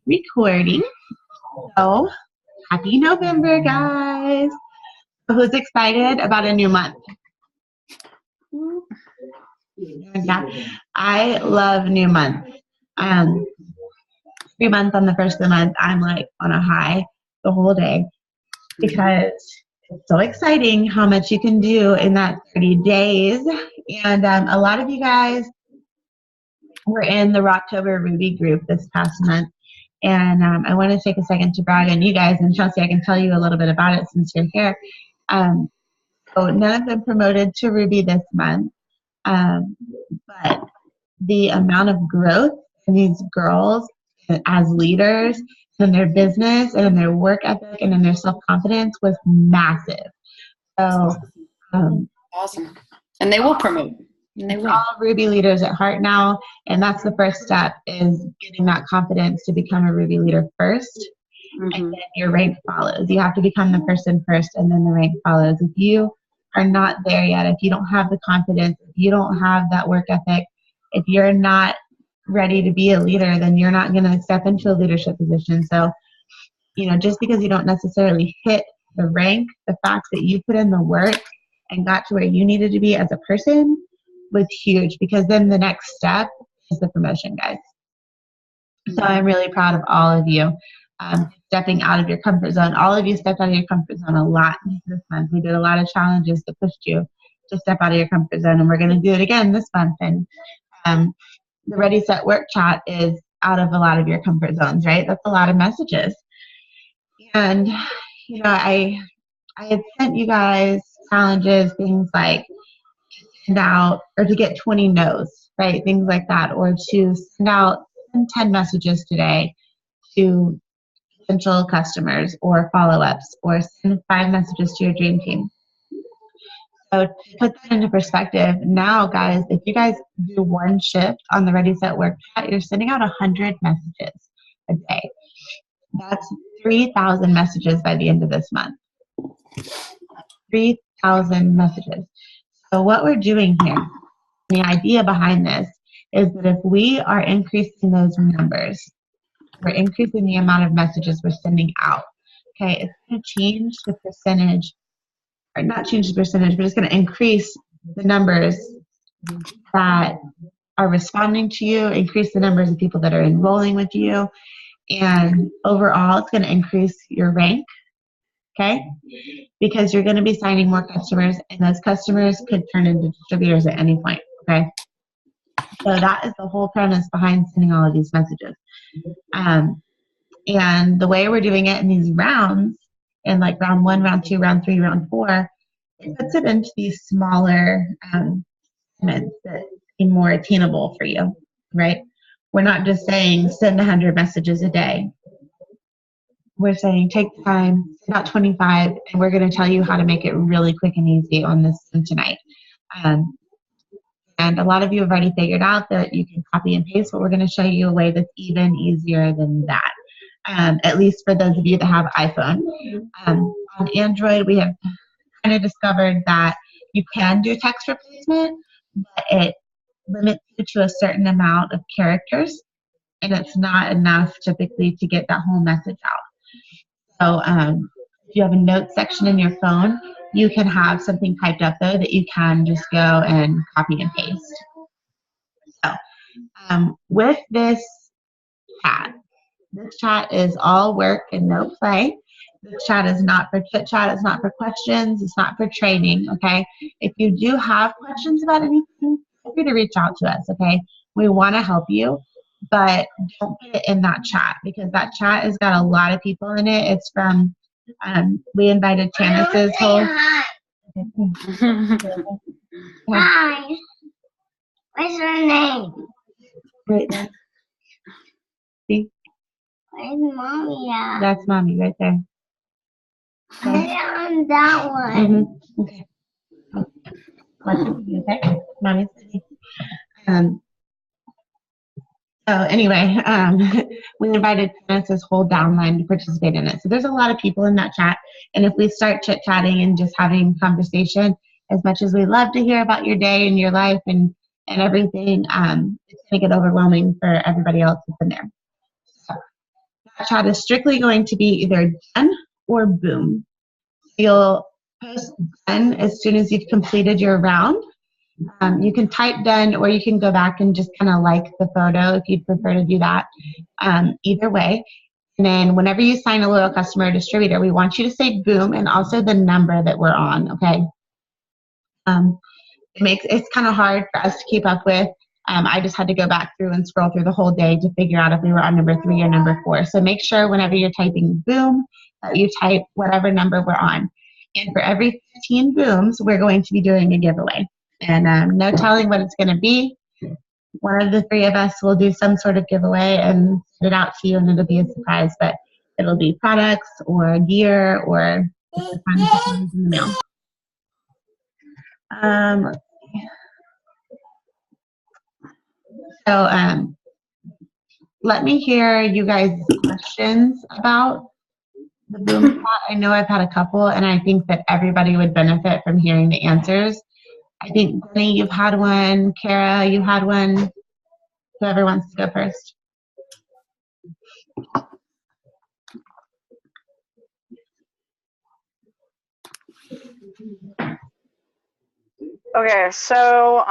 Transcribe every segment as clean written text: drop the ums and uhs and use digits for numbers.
recording. So, happy November, guys. Who's excited about a new month? Yeah, I love new month. Every month on the first of the month, I'm like on a high the whole day because it's so exciting how much you can do in that 30 days. And a lot of you guys were in the Rocktober Ruby group this past month. And I want to take a second to brag on you guys. And Chelsea, I can tell you a little bit about it since you're here. So none of them promoted to Ruby this month. But the amount of growth in these girls as leaders in their business and in their work ethic and in their self-confidence was massive. So awesome. And they will promote. And they will. All Ruby leaders at heart now, and that's the first step, is getting that confidence to become a Ruby leader first, and then your rank follows. You have to become the person first, and then the rank follows. If you are not there yet, if you don't have the confidence, if you don't have that work ethic, if you're not ready to be a leader, then you're not going to step into a leadership position. So, just because you don't necessarily hit the rank, the fact that you put in the work and got to where you needed to be as a person was huge, because then the next step is the promotion, guys. So I'm really proud of all of you stepping out of your comfort zone. All of you stepped out of your comfort zone a lot this month. We did a lot of challenges that pushed you to step out of your comfort zone, and we're going to do it again this month. And the Ready, Set, Work chat is out of a lot of your comfort zones, right? That's a lot of messages. And, I had sent you guys challenges, things like send out or to get 20 no's, right? Things like that, or to send out 10 messages today to potential customers or follow-ups, or send 5 messages to your dream team. So to put that into perspective, now, guys, if you guys do one shift on the Ready, Set, Work chat, you're sending out 100 messages a day. That's 3,000 messages by the end of this month. 3,000 messages. So what we're doing here, the idea behind this, is that if we are increasing those numbers, we're increasing the amount of messages we're sending out. Okay, it's going to change the percentage, or not change the percentage, but it's going to increase the numbers that are responding to you, increase the numbers of people that are enrolling with you, and overall it's going to increase your rank. Okay, because you're going to be signing more customers, and those customers could turn into distributors at any point. Okay, so that is the whole premise behind sending all of these messages. And the way we're doing it in these rounds, in like round 1, round 2, round 3, round 4, it puts it into these smaller segments that seem more attainable for you, right? We're not just saying send 100 messages a day. We're saying take the time, send out 25, and we're going to tell you how to make it really quick and easy on this tonight. And a lot of you have already figured out that you can copy and paste, but we're going to show you a way that's even easier than that, at least for those of you that have iPhone. On Android, we have kind of discovered that you can do text replacement, but it limits you to a certain amount of characters, and it's not enough typically to get that whole message out. So if you have a notes section in your phone, you can have something typed up though that you can just go and copy and paste. So with this chat is all work and no play. This chat is not for chit chat, it's not for questions, it's not for training, okay? If you do have questions about anything, feel free to reach out to us, okay? We want to help you, but don't put it in that chat, because that chat has got a lot of people in it. It's from, we invited Tannis's whole... Hi. What's your name? Right there. See? Where's Mommy at? That's Mommy right there. Okay. On that one. Okay. Okay. Mommy's busy. So anyway, we invited Tannis's whole downline to participate in it. So there's a lot of people in that chat. And if we start chit-chatting and just having conversation, as much as we love to hear about your day and your life and everything, it's going to get overwhelming for everybody else that's in there. So chat is strictly going to be either done or boom. You'll post done as soon as you've completed your round. You can type done, or you can go back and just kind of like the photo if you'd prefer to do that. Either way. And then whenever you sign a loyal customer or distributor, we want you to say boom and also the number that we're on, okay? It's kind of hard for us to keep up with. I just had to go back through and scroll through the whole day to figure out if we were on number 3 or number 4. So make sure whenever you're typing boom, that you type whatever number we're on. And for every 15 booms, we're going to be doing a giveaway. And no telling what it's going to be. One of the 3 of us will do some sort of giveaway and send it out to you, and it'll be a surprise. But it'll be products or gear or just the fun surprises in the mail. Let's see. So let me hear you guys' questions about the boom chat. I know I've had a couple, and I think that everybody would benefit from hearing the answers. I think, Glennie, you've had one. Kara, you had one. Whoever wants to go first. Okay, so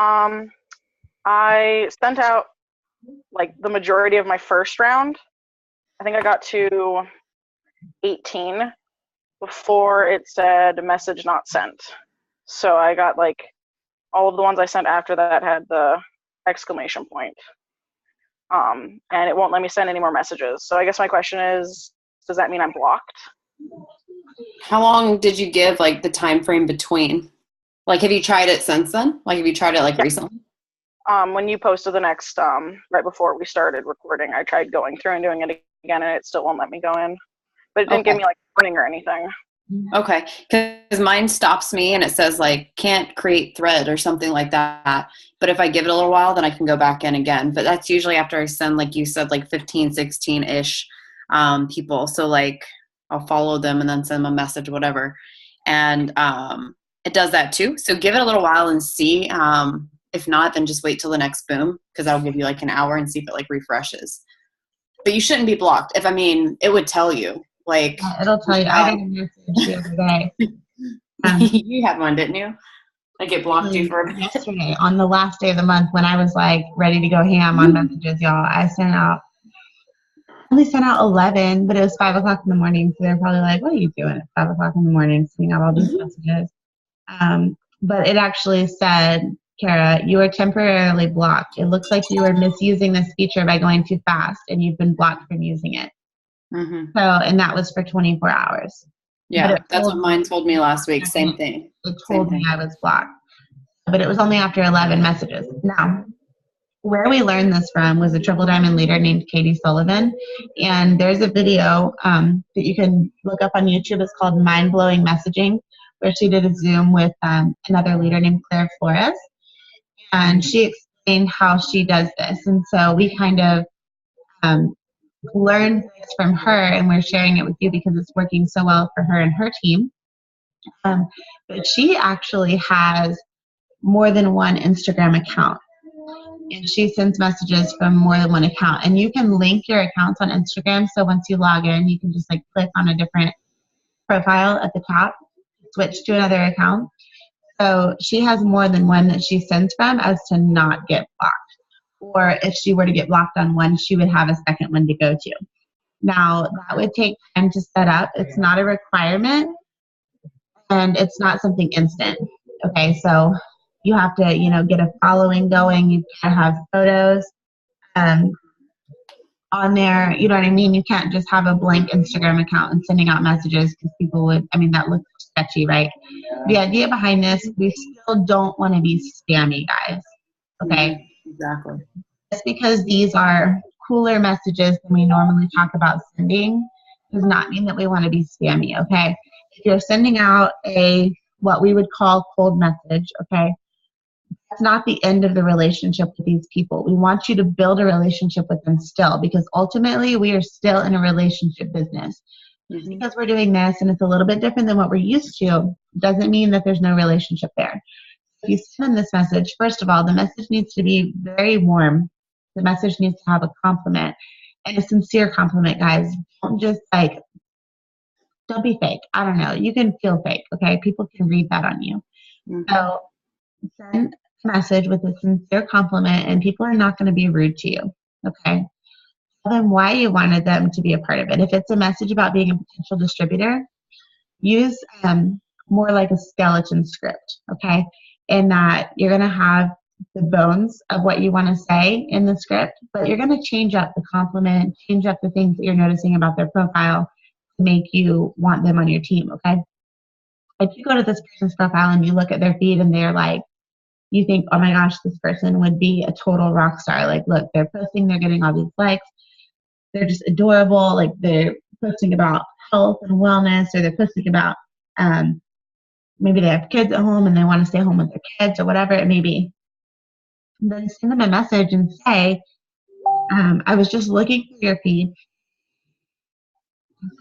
I sent out like the majority of my first round. I think I got to 18 before it said message not sent. So I got like all of the ones I sent after that had the exclamation point. And it won't let me send any more messages. So I guess my question is, does that mean I'm blocked? How long did you give like the time frame between? Like, have you tried it since then? Like, have you tried it like recently? When you posted the next, right before we started recording, I tried going through and doing it again, and it still won't let me go in. But it didn't give me like a warning or anything. Okay, because mine stops me and it says like can't create thread or something like that. But if I give it a little while, then I can go back in again. But that's usually after I send, like you said, like 15, 16-ish people. So like I'll follow them and then send them a message, whatever. And it does that too. So give it a little while and see. If not, then just wait till the next boom, because that'll give you like an hour and see if it like refreshes. But you shouldn't be blocked. It would tell you. Like, it'll tell you. I got a message the other day. You had one, didn't you? Like it blocked you for a bit. Yesterday, on the last day of the month, when I was like ready to go ham on messages, y'all, I only sent out 11, but it was 5 o'clock in the morning, so they're probably like, what are you doing at 5 o'clock in the morning, sending out all these messages? But it actually said, Kara, you are temporarily blocked. It looks like you are misusing this feature by going too fast, and you've been blocked from using it. Mm-hmm. So, and that was for 24 hours. Yeah, that's what mine told me last week. Same thing. It told me I was blocked. But it was only after 11 messages. Now, where we learned this from was a Triple Diamond leader named Katie Sullivan. And there's a video that you can look up on YouTube. It's called Mind Blowing Messaging, where she did a Zoom with another leader named Claire Flores. And she explained how she does this. And so we kind of learned this from her, and we're sharing it with you because it's working so well for her and her team. But she actually has more than one Instagram account, and she sends messages from more than one account. And you can link your accounts on Instagram, so once you log in, you can just like click on a different profile at the top, switch to another account. So she has more than one that she sends from, as to not get blocked. Or if she were to get blocked on one, she would have a second one to go to. Now, that would take time to set up. It's not a requirement, and it's not something instant. Okay, so you have to, get a following going. You gotta have photos on there. You know what I mean? You can't just have a blank Instagram account and sending out messages, because people would, that looks sketchy, right? The idea behind this, we still don't want to be spammy, guys. Okay? Exactly. Just because these are cooler messages than we normally talk about sending does not mean that we want to be spammy, okay? If you're sending out what we would call cold message, okay, that's not the end of the relationship with these people. We want you to build a relationship with them still, because ultimately we are still in a relationship business. Just because we're doing this and it's a little bit different than what we're used to doesn't mean that there's no relationship there. If you send this message, first of all, the message needs to be very warm. The message needs to have a compliment. And a sincere compliment, guys. Don't just like, don't be fake. I don't know. You can feel fake, okay? People can read that on you. So send a message with a sincere compliment, and people are not going to be rude to you, okay? Tell them why you wanted them to be a part of it. If it's a message about being a potential distributor, use more like a skeleton script, okay? In that you're going to have the bones of what you want to say in the script, but you're going to change up the compliment, change up the things that you're noticing about their profile to make you want them on your team, okay? If you go to this person's profile and you look at their feed and they're like, you think, oh my gosh, this person would be a total rock star. Like, look, they're posting, they're getting all these likes. They're just adorable. Like, they're posting about health and wellness, or they're posting about maybe they have kids at home and they want to stay home with their kids, or whatever it may be. And then send them a message and say, I was just looking through your feed.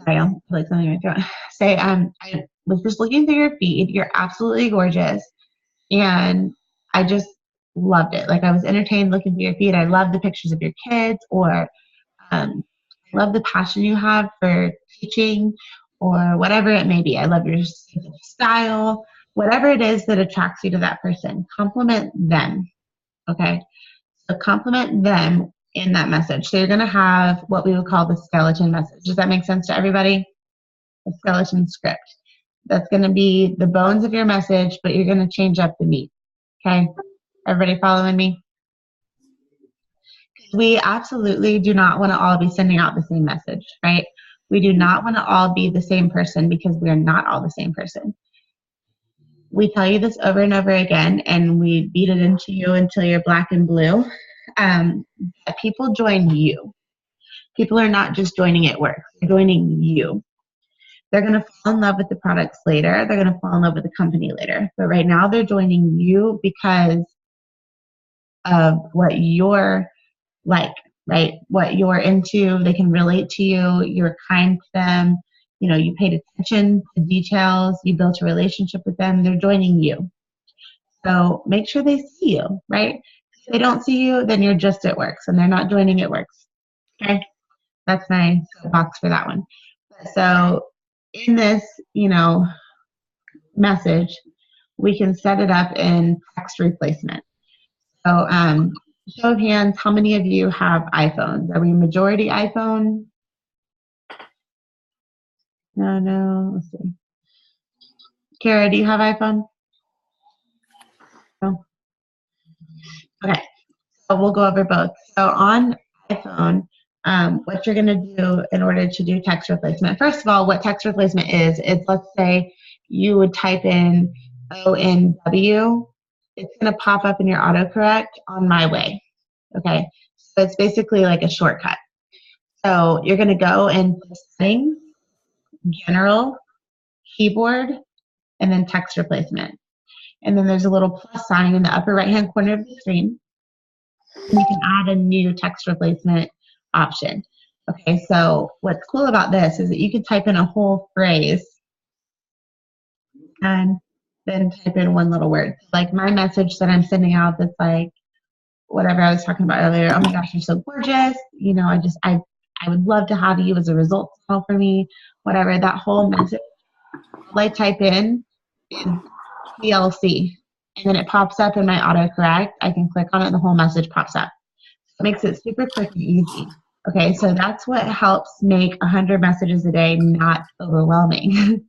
Sorry, I'll feel like something in my throat. Say, I was just looking through your feed. You're absolutely gorgeous. And I just loved it. Like, I was entertained looking through your feed. I love the pictures of your kids, or I love the passion you have for teaching, or whatever it may be. I love your style, whatever it is that attracts you to that person. Compliment them, okay? So compliment them in that message. So you're going to have what we would call the skeleton message. Does that make sense to everybody? The skeleton script. That's going to be the bones of your message, but you're going to change up the meat, okay? Everybody following me? We absolutely do not want to all be sending out the same message, right? We do not want to all be the same person, because we're not all the same person. We tell you this over and over again, and we beat it into you until you're black and blue. That people join you. People are not just joining at work. They're joining you. They're going to fall in love with the products later. They're going to fall in love with the company later. But right now, they're joining you because of what you're like, right? What you're into. They can relate to you. You're kind to them. You know, you paid attention to details. You built a relationship with them. They're joining you. So make sure they see you, right? If they don't see you, then you're just at Works, and they're not joining at Works. Okay? That's my box for that one. So in this, message, we can set it up in text replacement. So show of hands, how many of you have iPhones? Are we majority iPhone? No. Let's see. Kara, do you have iPhone? No. Okay. So we'll go over both. So on iPhone, what you're going to do in order to do text replacement. First of all, what text replacement is, let's say you would type in ONW. It's going to pop up in your autocorrect on My Way. Okay. So it's basically like a shortcut. So you're going to go in Settings, General, Keyboard, and then Text Replacement. And then there's a little plus sign in the upper right-hand corner of the screen. And you can add a new text replacement option. Okay, so what's cool about this is that you can type in a whole phrase and then type in one little word. Like my message that I'm sending out that's like, whatever I was talking about earlier, oh my gosh, you're so gorgeous. I would love to have you as a results model for me, whatever. That whole message, all I type in is TLC. And then it pops up in my autocorrect. I can click on it and the whole message pops up. It makes it super quick and easy. Okay, so that's what helps make 100 messages a day not overwhelming.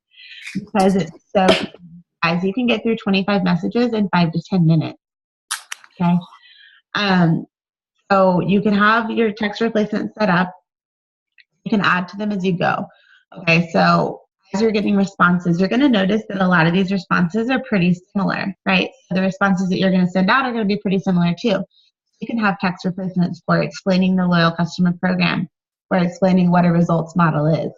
Because it's so, guys, you can get through 25 messages in 5 to 10 minutes. Okay. So you can have your text replacement set up. You can add to them as you go. Okay, so as you're getting responses, you're going to notice that a lot of these responses are pretty similar, right? So the responses that you're going to send out are going to be pretty similar too. You can have text replacements for explaining the loyal customer program or explaining what a results model is.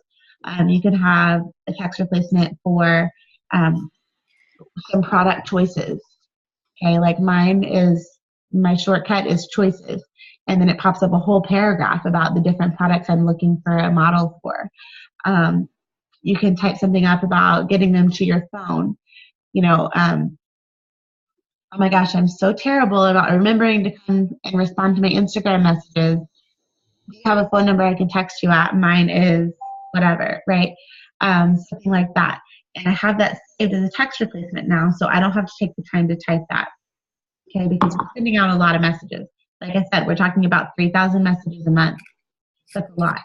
You can have a text replacement for some product choices. Okay, like my shortcut is choices. And then it pops up a whole paragraph about the different products I'm looking for a model for. You can type something up about getting them to your phone. Oh my gosh, I'm so terrible about remembering to come and respond to my Instagram messages. do you have a phone number I can text you at? Mine is whatever, right? Something like that. And I have that saved as a text replacement now, so I don't have to take the time to type that, okay? Because we're sending out a lot of messages. Like I said, we're talking about 3,000 messages a month. That's a lot.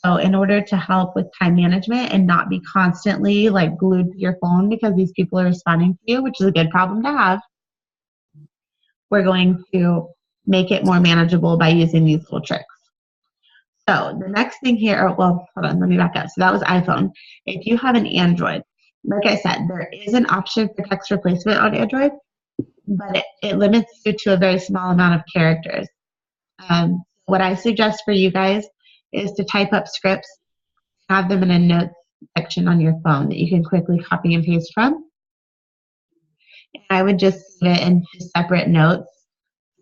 So in order to help with time management and not be constantly like glued to your phone because these people are responding to you, which is a good problem to have, we're going to make it more manageable by using these little tricks. So the next thing here, well, hold on, let me back up. So that was iPhone. If you have an Android, like I said, there is an option for text replacement on Android, but it limits you to a very small amount of characters. What I suggest for you guys is to type up scripts, have them in a notes section on your phone that you can quickly copy and paste from. And I would just save it into separate notes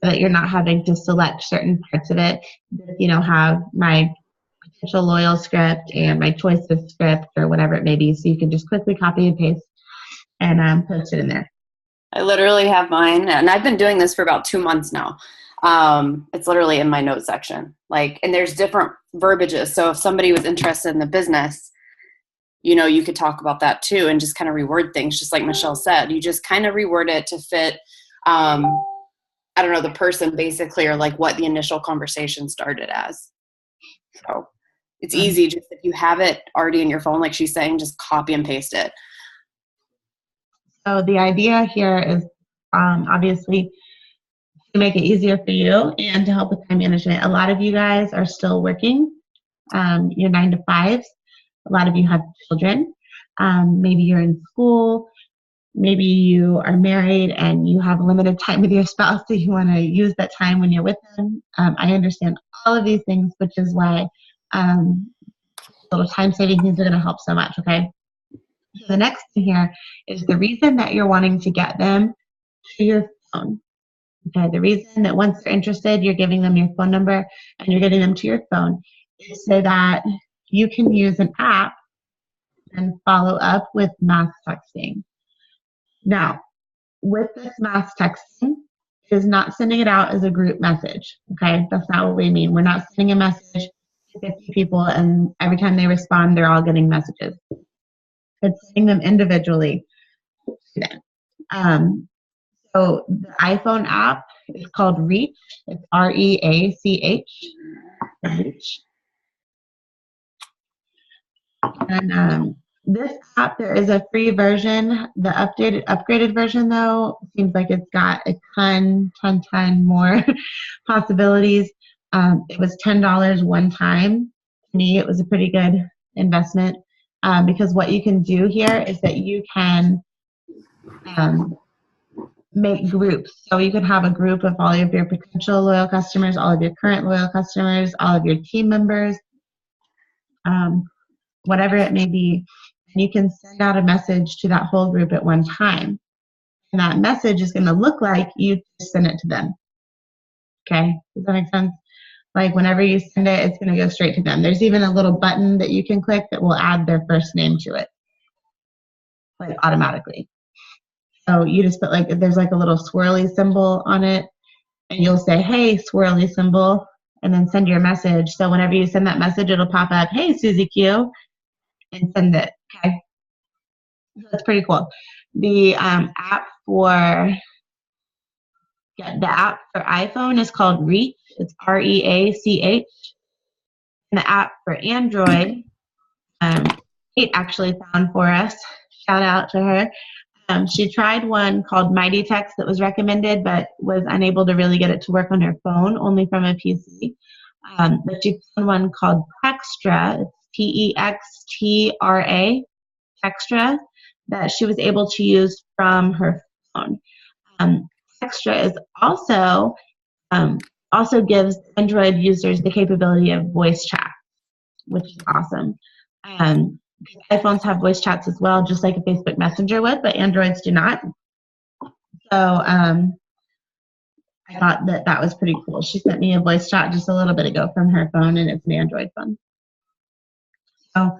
so that you're not having to select certain parts of it. You know, have my potential loyal script and my choice of script or whatever it may be, so you can just quickly copy and paste and post it in there. I literally have mine, and I've been doing this for about 2 months now. It's literally in my notes section. Like, and there's different verbiages. So if somebody was interested in the business, you know, you could talk about that too and just kind of reword things, just like Michelle said. You just kind of reword it to fit, I don't know, the person basically, or like what the initial conversation started as. So it's easy. Just if you have it already in your phone, like she's saying, just copy and paste it. So the idea here is obviously to make it easier for you and to help with time management. A lot of you guys are still working. You're 9 to 5s. A lot of you have children. Maybe you're in school. Maybe you are married and you have limited time with your spouse, so you want to use that time when you're with them. I understand all of these things, which is why little time-saving things are going to help so much, okay? So the next thing here is the reason that you're wanting to get them to your phone. Okay, the reason that once they're interested, you're giving them your phone number and you're getting them to your phone is so that you can use an app and follow up with mass texting. Now, with this mass texting, it is not sending it out as a group message, okay? That's not what we mean. We're not sending a message to 50 people and every time they respond, they're all getting messages. It's sending them individually to them. So the iPhone app is called Reach. It's R-E-A-C-H. Reach. And this app, there is a free version. The upgraded version, though, seems like it's got a ton more possibilities. It was $10 one time. To me, it was a pretty good investment because what you can do here is that you can make groups. So you can have a group of all of your potential loyal customers, all of your current loyal customers, all of your team members, whatever it may be. And you can send out a message to that whole group at one time. And that message is going to look like you send it to them. Okay? Does that make sense? Like whenever you send it, it's going to go straight to them. There's even a little button that you can click that will add their first name to it, like automatically. So you just put like, there's like a little swirly symbol on it, and you'll say, hey, swirly symbol, and then send your message. So whenever you send that message, it'll pop up, hey, Susie Q, and send it, okay? So that's pretty cool. The app for iPhone is called Reach. It's R-E-A-C-H. And the app for Android, Kate actually found for us. Shout out to her. She tried one called Mighty Text that was recommended, but was unable to really get it to work on her phone, only from a PC. But she found one called Textra. It's T-E-X-T-R-A, Textra, that she was able to use from her phone. Textra is also gives Android users the capability of voice chat, which is awesome. iPhones have voice chats as well, just like a Facebook Messenger would, but Androids do not. So I thought that was pretty cool. She sent me a voice chat just a little bit ago from her phone, and it's an Android phone. So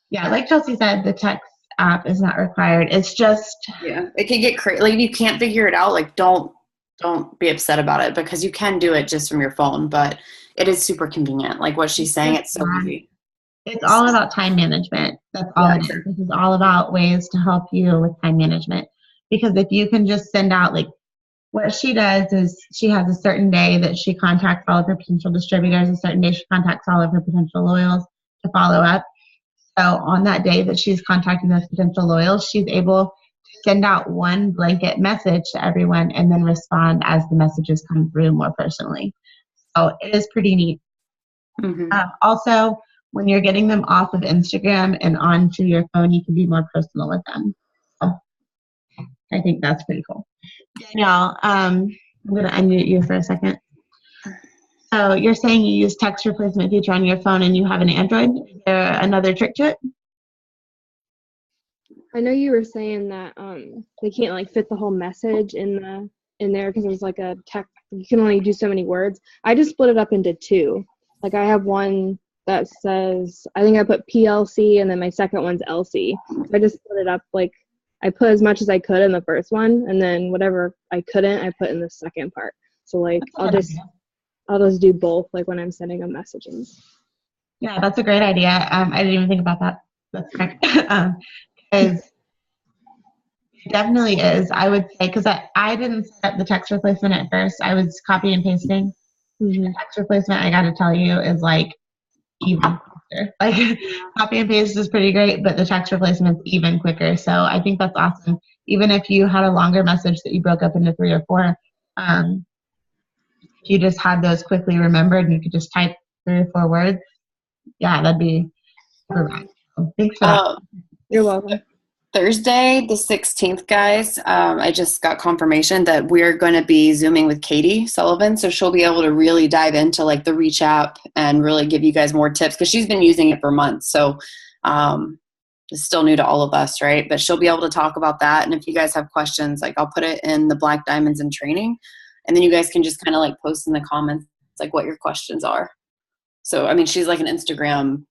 yeah, like Chelsea said, the text app is not required. It's just, yeah, it can get crazy. Like if you can't figure it out, like don't don't be upset about it, because you can do it just from your phone, but it is super convenient. Like what she's saying, it's so easy. It's all about time management. That's all it is. This is all about ways to help you with time management. Because if you can just send out, like, what she does is she has a certain day that she contacts all of her potential distributors, a certain day she contacts all of her potential loyals to follow up. So on that day that she's contacting those potential loyals, she's able to send out one blanket message to everyone and then respond as the messages come through more personally. So it is pretty neat. Also, when you're getting them off of Instagram and onto your phone, you can be more personal with them. So I think that's pretty cool. Danielle, I'm going to unmute you for a second. So you're saying you use text replacement feature on your phone and you have an Android. Is there another trick to it? I know you were saying that they can't like fit the whole message in there because there's like a text. You can only do so many words. I just split it up into two. Like I have one that says, I think I put PLC and then my second one's LC. I just split it up, like I put as much as I could in the first one and then whatever I couldn't, I put in the second part. So like I'll just do both, like when I'm sending them messages. Yeah, that's a great idea. I didn't even think about that. That's correct. Because it definitely is. I would say, because I didn't set up the text replacement at first. I was copy and pasting. The text replacement, I got to tell you, is like even faster. Like copy and paste is pretty great, but the text replacement is even quicker. So I think that's awesome. Even if you had a longer message that you broke up into 3 or 4, if you just had those quickly remembered and you could just type 3 or 4 words, yeah, that'd be perfect. So thanks for that. You're welcome. Thursday, the 16th, guys, I just got confirmation that we're going to be Zooming with Katie Sullivan. So she'll be able to really dive into like the Reach app and really give you guys more tips because she's been using it for months. So it's still new to all of us, right? But she'll be able to talk about that. And if you guys have questions, like I'll put it in the Black Diamonds in Training. And then you guys can just kind of like post in the comments like what your questions are. So, I mean, she's like an Instagram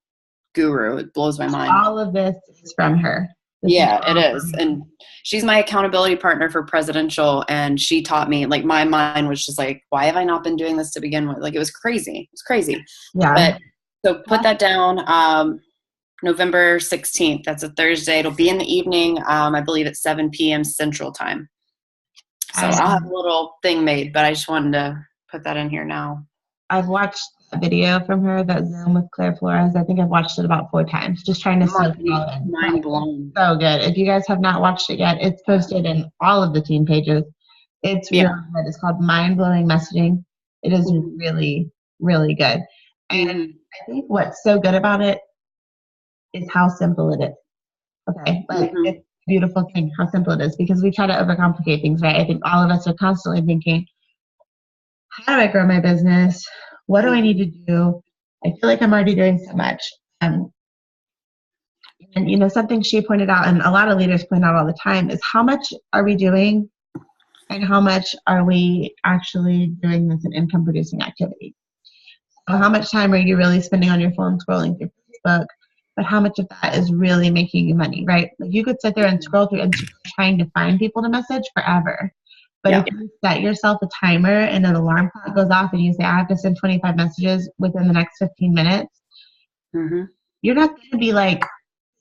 guru. It blows my mind. All of this is from her. Yeah, it is. And she's my accountability partner for presidential. And she taught me, like, my mind was just like, why have I not been doing this to begin with? Like, it was crazy. It was crazy. Yeah. But so put that down. November 16th. That's a Thursday. It'll be in the evening. I believe it's 7 p.m. Central Time. So I'll have a little thing made, but I just wanted to put that in here now. I've watched a video from her, that Zoom with Claire Flores. I think I've watched it about 4 times, just trying to soak it all in. Mind blown. So good. If you guys have not watched it yet, it's posted in all of the team pages. It's really good. It's called Mind Blowing Messaging. It is really, really good. And I think what's so good about it is how simple it is. Okay, like it's a beautiful thing how simple it is because we try to overcomplicate things, right? I think all of us are constantly thinking, how do I grow my business? What do I need to do? I feel like I'm already doing so much. And you know, something she pointed out, and a lot of leaders point out all the time, is how much are we doing and how much are we actually doing as an income producing activity? So how much time are you really spending on your phone scrolling through Facebook? But how much of that is really making you money, right? Like you could sit there and scroll through Instagram trying to find people to message forever. But if you set yourself a timer and an alarm clock goes off and you say, I have to send 25 messages within the next 15 minutes, you're not going to be like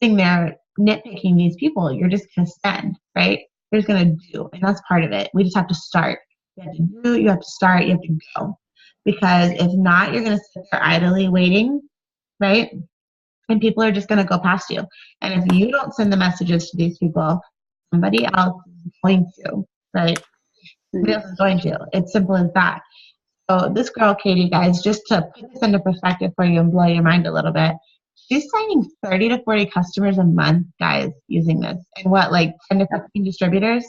sitting there nitpicking these people. You're just going to send, right? You're just going to do. And that's part of it. We just have to start. You have to do, you have to start, you have to go. Because if not, you're going to sit there idly waiting, right? And people are just going to go past you. And if you don't send the messages to these people, somebody else is going to, right? Somebody else is going to. It's simple as that. So this girl, Katie, guys, just to put this into perspective for you and blow your mind a little bit, she's signing 30 to 40 customers a month, guys, using this. And what, like 10 to 15 distributors?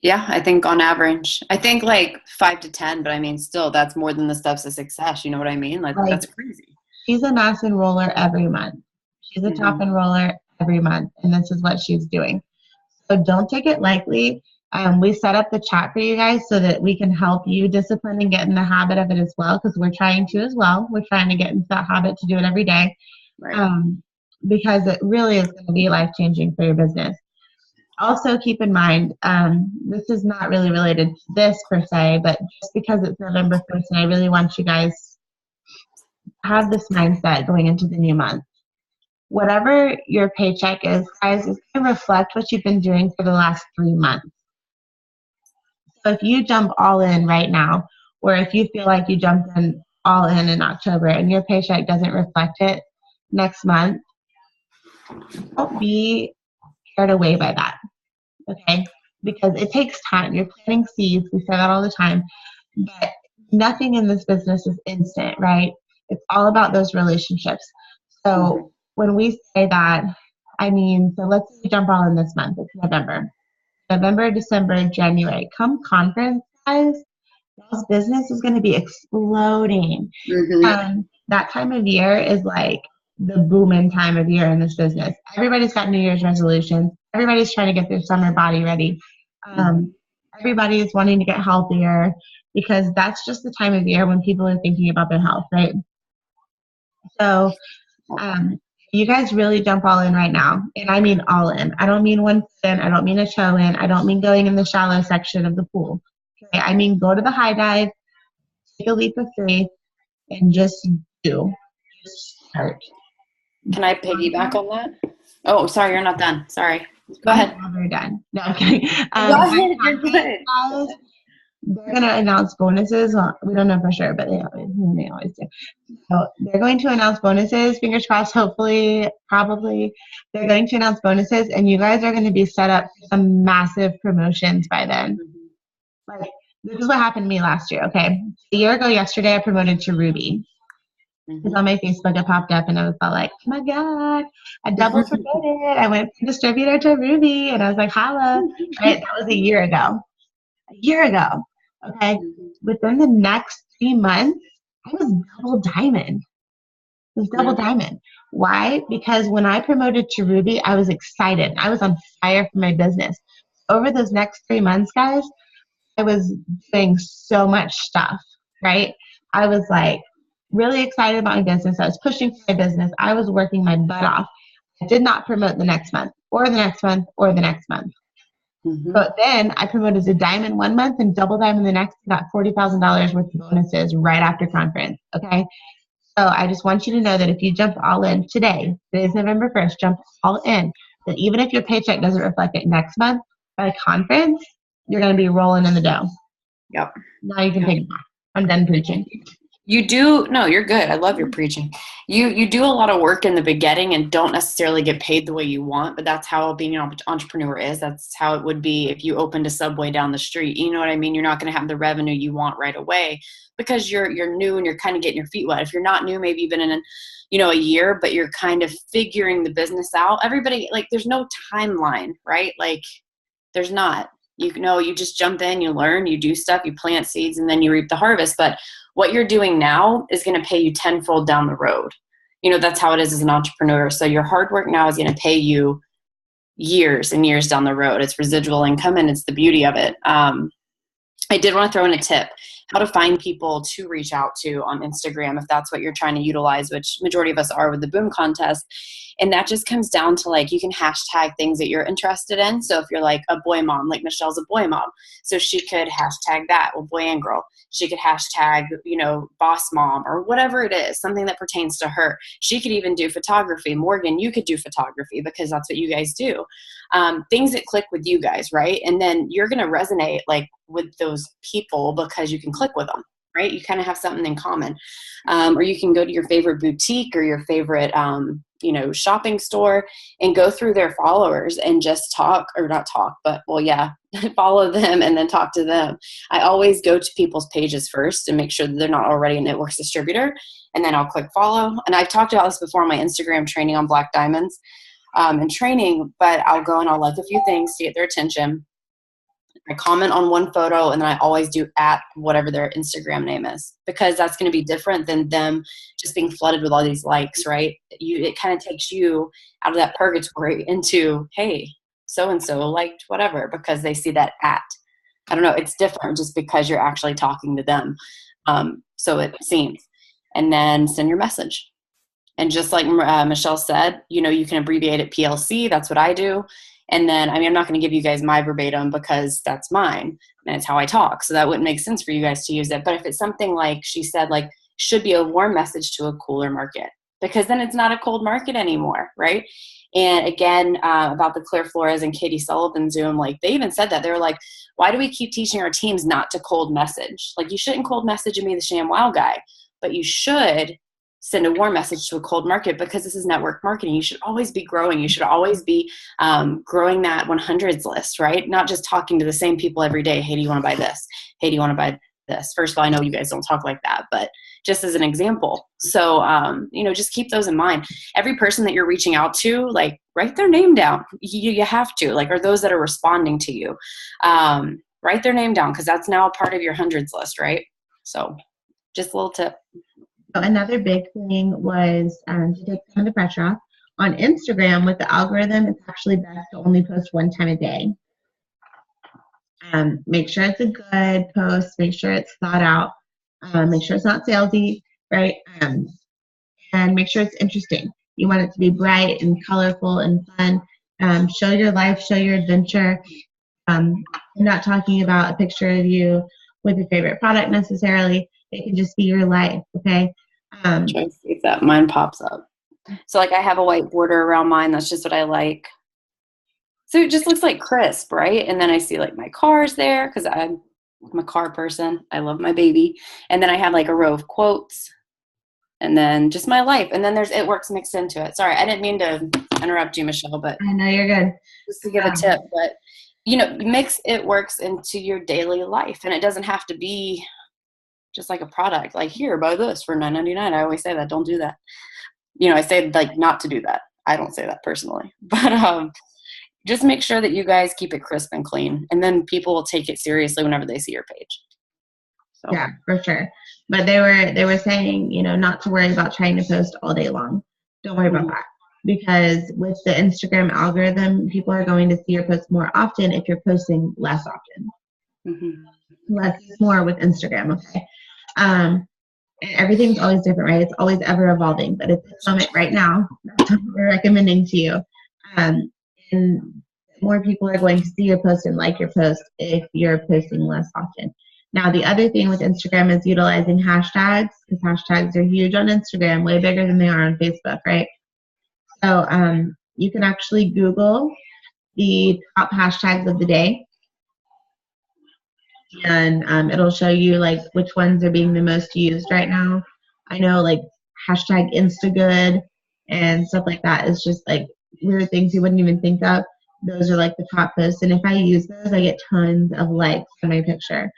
Yeah, I think on average. I think like 5 to 10, but I mean, still, that's more than the steps to success. You know what I mean? Like that's crazy. She's a mass enroller every month. She's a top enroller every month, and this is what she's doing. So don't take it lightly. We set up the chat for you guys so that we can help you discipline and get in the habit of it as well, because we're trying to as well. We're trying to get into that habit to do it every day, because it really is going to be life-changing for your business. also keep in mind, this is not really related to this per se, but just because it's November 1st, and I really want you guys to have this mindset going into the new month. Whatever your paycheck is, guys, is going to reflect what you've been doing for the last 3 months. So if you jump all in right now, or if you feel like you jumped in all in October and your paycheck doesn't reflect it next month, don't be carried away by that, okay? Because it takes time. You're planting seeds. We say that all the time. But nothing in this business is instant, right? It's all about those relationships. So when we say that, I mean, so let's jump all in this month. It's November, December, January. Come conference, guys, y'all's business is going to be exploding. That time of year is like the booming time of year in this business. Everybody's got New Year's resolutions. Everybody's trying to get their summer body ready. Everybody is wanting to get healthier because that's just the time of year when people are thinking about their health, right? So you guys really jump all in right now. And I mean all in. I don't mean one foot in. I don't mean a toe in. I don't mean going in the shallow section of the pool. Okay? I mean go to the high dive, take a leap of faith, and just do. Just start. Can I piggyback on that? Oh, sorry, you're not done. Sorry. Go ahead. We're done. No, I'm kidding. Go ahead. You're good. Guys, they're going to announce bonuses. Well, we don't know for sure, but they always do. So they're going to announce bonuses. Fingers crossed, hopefully, probably. They're going to announce bonuses, and you guys are going to be set up for some massive promotions by then. Like, this is what happened to me last year, okay? A year ago yesterday, I promoted to Ruby. Because on my Facebook, it popped up, and I was all like, oh, my God, I double promoted. I went from distributor to Ruby, and I was like, holla. Right? That was a year ago. Okay? Within the next 3 months, I was double diamond. Diamond. Why? Because when I promoted to Ruby, I was excited. I was on fire for my business. Over those next 3 months, guys, I was doing so much stuff, right? I was like really excited about my business. I was pushing for my business. I was working my butt off. I did not promote the next month or the next month or the next month. But then I promoted to diamond 1 month and double diamond the next, got $40,000 worth of bonuses right after conference, okay? So I just want you to know that if you jump all in today's November 1st, jump all in, that even if your paycheck doesn't reflect it next month, by conference, you're going to be rolling in the dough. Yep. Now you can take it back. I'm done preaching. You do, no, you're good. I love your preaching. You do a lot of work in the beginning and don't necessarily get paid the way you want, but that's how being an entrepreneur is. That's how it would be if you opened a Subway down the street. You know what I mean? You're not going to have the revenue you want right away because you're new and you're kind of getting your feet wet. If you're not new, maybe you've been in a year, but you're kind of figuring the business out. Everybody, like, there's no timeline, right? Like, there's not. You just jump in, you learn, you do stuff, you plant seeds, and then you reap the harvest. But what you're doing now is going to pay you tenfold down the road. That's how it is as an entrepreneur. So your hard work now is going to pay you years and years down the road. It's residual income, and it's the beauty of it. I did want to throw in a tip, how to find people to reach out to on Instagram if that's what you're trying to utilize, which majority of us are with the Boom Contest. And that just comes down to, like, you can hashtag things that you're interested in. So if you're like a boy mom, like Michelle's a boy mom, so she could hashtag that, well, boy and girl. She could hashtag, boss mom or whatever it is, something that pertains to her. She could even do photography. Morgan, you could do photography because that's what you guys do. Things that click with you guys, right? And then you're going to resonate like with those people because you can click with them, right? You kind of have something in common. Or you can go to your favorite boutique or your favorite, shopping store and go through their followers and just follow them and then talk to them. I always go to people's pages first and make sure that they're not already a Knitworks distributor, and then I'll click follow. And I've talked about this before on my Instagram training on Black Diamonds and training, but I'll go and I'll like a few things to get their attention. I comment on one photo, and then I always do at whatever their Instagram name is, because that's going to be different than them just being flooded with all these likes, right? It kind of takes you out of that purgatory into, hey, so-and-so liked whatever, because they see that at. I don't know. It's different just because you're actually talking to them. So it seems. And then send your message. And just like Michelle said, you can abbreviate it PLC. That's what I do. And then, I mean, I'm not going to give you guys my verbatim because that's mine and it's how I talk. So that wouldn't make sense for you guys to use it. But if it's something like she said, like, should be a warm message to a cooler market, because then it's not a cold market anymore, right? And again, about the Claire Flores and Katie Sullivan Zoom, like they even said that. They were like, why do we keep teaching our teams not to cold message? Like, you shouldn't cold message and be the ShamWow guy, but you should send a warm message to a cold market, because this is network marketing. You should always be growing. You should always be growing that 100s list, right? Not just talking to the same people every day. Hey, do you want to buy this? Hey, do you want to buy this? First of all, I know you guys don't talk like that, but just as an example. So, just keep those in mind. Every person that you're reaching out to, like, write their name down. You have to, like, or those that are responding to you, write their name down, because that's now a part of your hundreds list, right? So just a little tip. So another big thing was to take some of the pressure off. On Instagram, with the algorithm, it's actually best to only post one time a day. Make sure it's a good post. Make sure it's thought out. Make sure it's not salesy, right? And make sure it's interesting. You want it to be bright and colorful and fun. Show your life, show your adventure. I'm not talking about a picture of you with your favorite product necessarily. It can just be your life, okay? Try to see if that mine pops up. So, like, I have a white border around mine. That's just what I like. So it just looks like crisp, right? And then I see, like, my cars there, because I'm a car person. I love my baby. And then I have, like, a row of quotes, and then just my life. And then there's It Works mixed into it. Sorry, I didn't mean to interrupt you, Michelle, but I know you're good. Just to give a tip. But, mix It Works into your daily life. And it doesn't have to be just like a product. Like, here, buy this for $9.99. I always say that. Don't do that. I say, like, not to do that. I don't say that personally. But just make sure that you guys keep it crisp and clean. And then people will take it seriously whenever they see your page. So. Yeah, for sure. But they were saying, not to worry about trying to post all day long. Don't worry about that. Because with the Instagram algorithm, people are going to see your posts more often if you're posting less often. Mm-hmm. Less is more with Instagram, okay? And everything's always different, right? It's always ever evolving. But at this moment right now, that's what we're recommending to you. And more people are going to see your post and like your post if you're posting less often. Now, the other thing with Instagram is utilizing hashtags, because hashtags are huge on Instagram, way bigger than they are on Facebook, right? So you can actually Google the top hashtags of the day, and it'll show you, like, which ones are being the most used right now. I know, like, hashtag Instagood and stuff like that is just, like, weird things you wouldn't even think of. Those are, like, the top posts, and if I use those, I get tons of likes on my picture.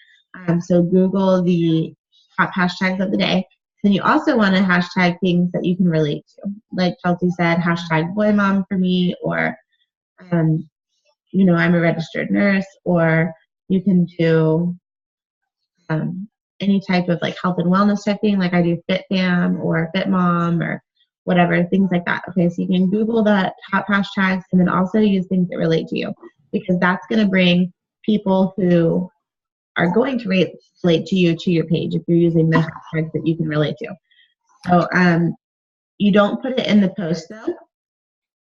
So Google the top hashtags of the day. Then you also want to hashtag things that you can relate to. Like Chelsea said, hashtag boy mom for me, or, I'm a registered nurse, or you can do any type of, like, health and wellness type thing, like I do Fit Fam or Fit Mom or whatever, things like that. Okay, so you can Google the top hashtags and then also use things that relate to you, because that's going to bring people who are going to relate to you to your page if you're using the hashtags that you can relate to. So you don't put it in the post, though.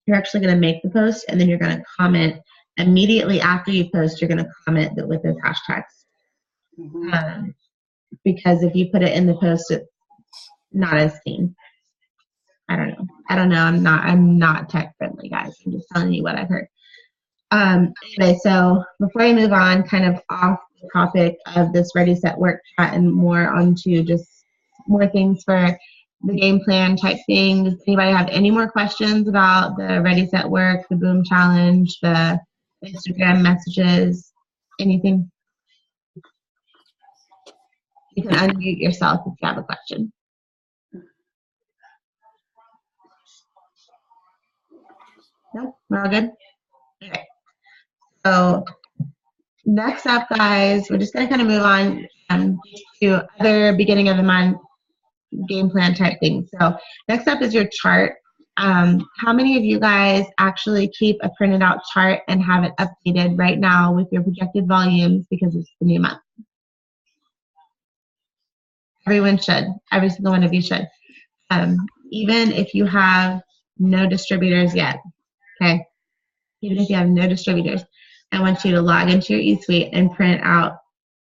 You're actually going to make the post, and then you're going to comment immediately after you post. You're going to comment with those hashtags. Mm-hmm. Because if you put it in the post, it's not as seen. I don't know. I'm not tech friendly, guys. I'm just telling you what I've heard. Anyway, so before I move on, kind of off the topic of this Ready, Set, Work chat and more onto just more things for the game plan type thing. Does anybody have any more questions about the Ready, Set, Work, the Boom Challenge, the Instagram messages, anything? You can unmute yourself if you have a question. No, we're all good? Okay. So next up, guys, we're just going to kind of move on to other beginning of the month game plan type things. So next up is your chart. How many of you guys actually keep a printed out chart and have it updated right now with your projected volumes because it's the new month? Everyone should. Every single one of you should. Even if you have no distributors yet. Okay. even if you have no distributors, I want you to log into your eSuite and print out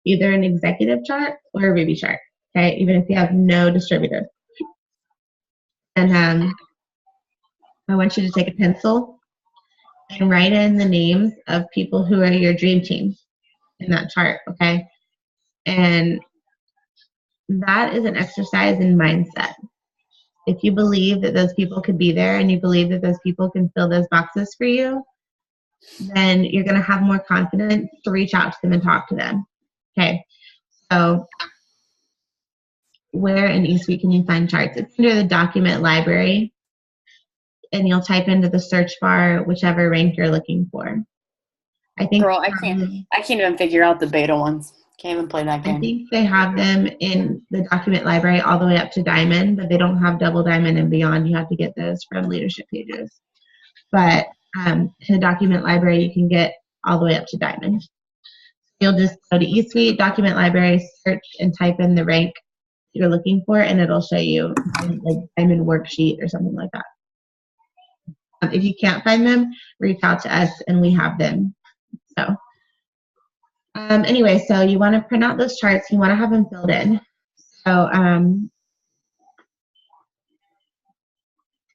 either an executive chart or a Ruby chart, okay, even if you have no distributors. And I want you to take a pencil and write in the names of people who are your dream team in that chart, okay? And that is an exercise in mindset. If you believe that those people could be there and you believe that those people can fill those boxes for you, then you're going to have more confidence to reach out to them and talk to them. Okay, so where in eSuite can you find charts? It's under the document library, and you'll type into the search bar whichever rank you're looking for. I think Girl, I can't even figure out the beta ones. Can't even play that game. I think they have them in the document library all the way up to diamond, but they don't have double diamond and beyond. You have to get those from leadership pages. But in the document library, you can get all the way up to diamond. You'll just go to eSuite, document library, search, and type in the rank you're looking for, and it'll show you like diamond worksheet or something like that. If you can't find them, reach out to us, and we have them. So anyway, so you want to print out those charts. You want to have them filled in. So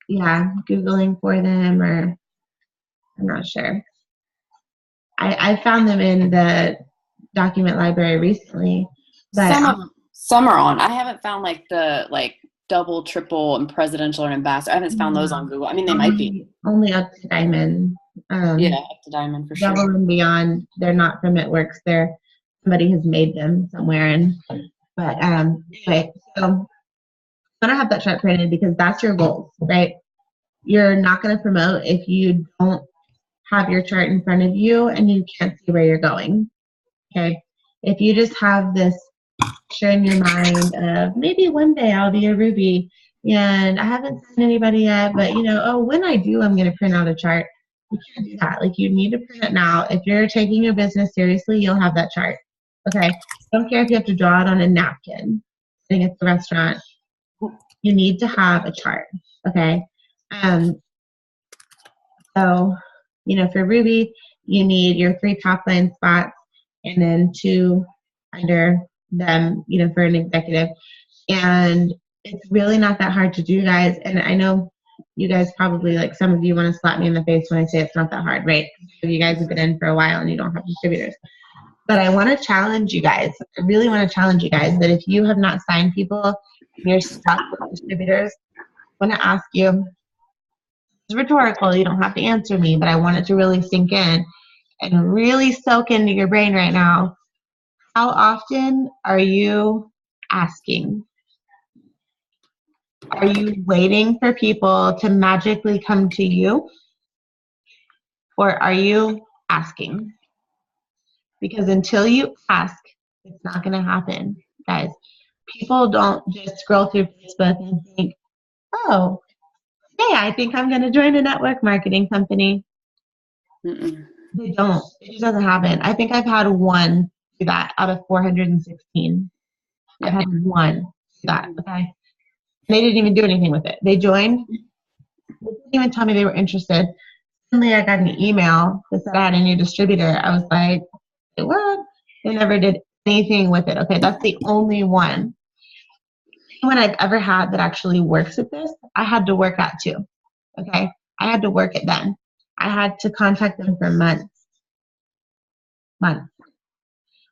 yeah, Googling for them, or I'm not sure. I found them in the document library recently, but some are on. I haven't found like the double, triple, and presidential and ambassador. I haven't found those on Google. I mean, they might be only up to diamond. Yeah, up to diamond for sure. Double and beyond, they're not from It Works. Somebody has made them somewhere. But anyway, so I'm gonna have that chart printed because that's your goals, right? You're not gonna promote if you don't have your chart in front of you and you can't see where you're going. Okay, if you just have this picture in your mind of maybe one day I'll be a Ruby and I haven't seen anybody yet, but when I do, I'm going to print out a chart. You can't do that. Like, you need to print it now. If you're taking your business seriously, you'll have that chart. Okay, don't care if you have to draw it on a napkin sitting at the restaurant. You need to have a chart. Okay, so for Ruby, you need your 3 top line spots and then 2 under them, for an executive. And it's really not that hard to do, guys. And I know you guys probably, some of you want to slap me in the face when I say it's not that hard, right? You guys have been in for a while and you don't have distributors. But I want to challenge you guys. I really want to challenge you guys that if you have not signed people and you're stuck with distributors, I want to ask you, it's rhetorical, you don't have to answer me, but I want it to really sink in and really soak into your brain right now. How often are you asking? Are you waiting for people to magically come to you? Or are you asking? Because until you ask, it's not going to happen, guys. People don't just scroll through Facebook and think, oh, hey, I think I'm going to join a network marketing company. Mm-mm. They don't. It just doesn't happen. I think I've had one do that out of 416. I've had one do that, okay? They didn't even do anything with it. They joined. They didn't even tell me they were interested. Suddenly I got an email that said I had a new distributor. I was like, what? They never did anything with it. Okay, that's the only one. Anyone I've ever had that actually works at this, I had to work at too. Okay, I had to work at them. I had to contact them for months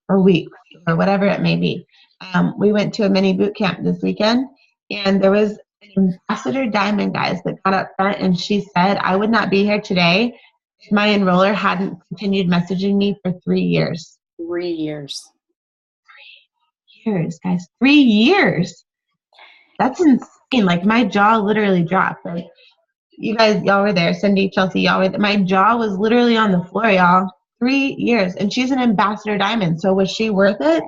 or weeks or whatever it may be. We went to a mini boot camp this weekend, and there was an Ambassador Diamond, guys, that got up front and she said, I would not be here today if my enroller hadn't continued messaging me for 3 years. 3 years. 3 years, guys. 3 years. That's insane. Like, my jaw literally dropped. Like, you guys, y'all were there. Cindy, Chelsea, y'all were there. My jaw was literally on the floor, y'all. 3 years. And she's an Ambassador Diamond. So was she worth it?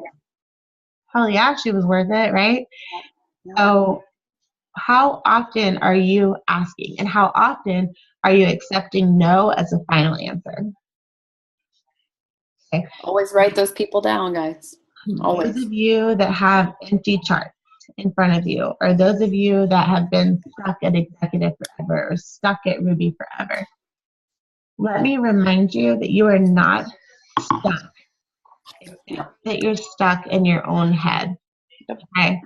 Hell yeah, she was worth it, right? So how often are you asking? And how often are you accepting no as a final answer? Okay. Always write those people down, guys. Always. Those of you that have empty charts in front of you, or those of you that have been stuck at executive forever or stuck at Ruby forever, let me remind you that you are not stuck. That you're stuck in your own head. Okay? And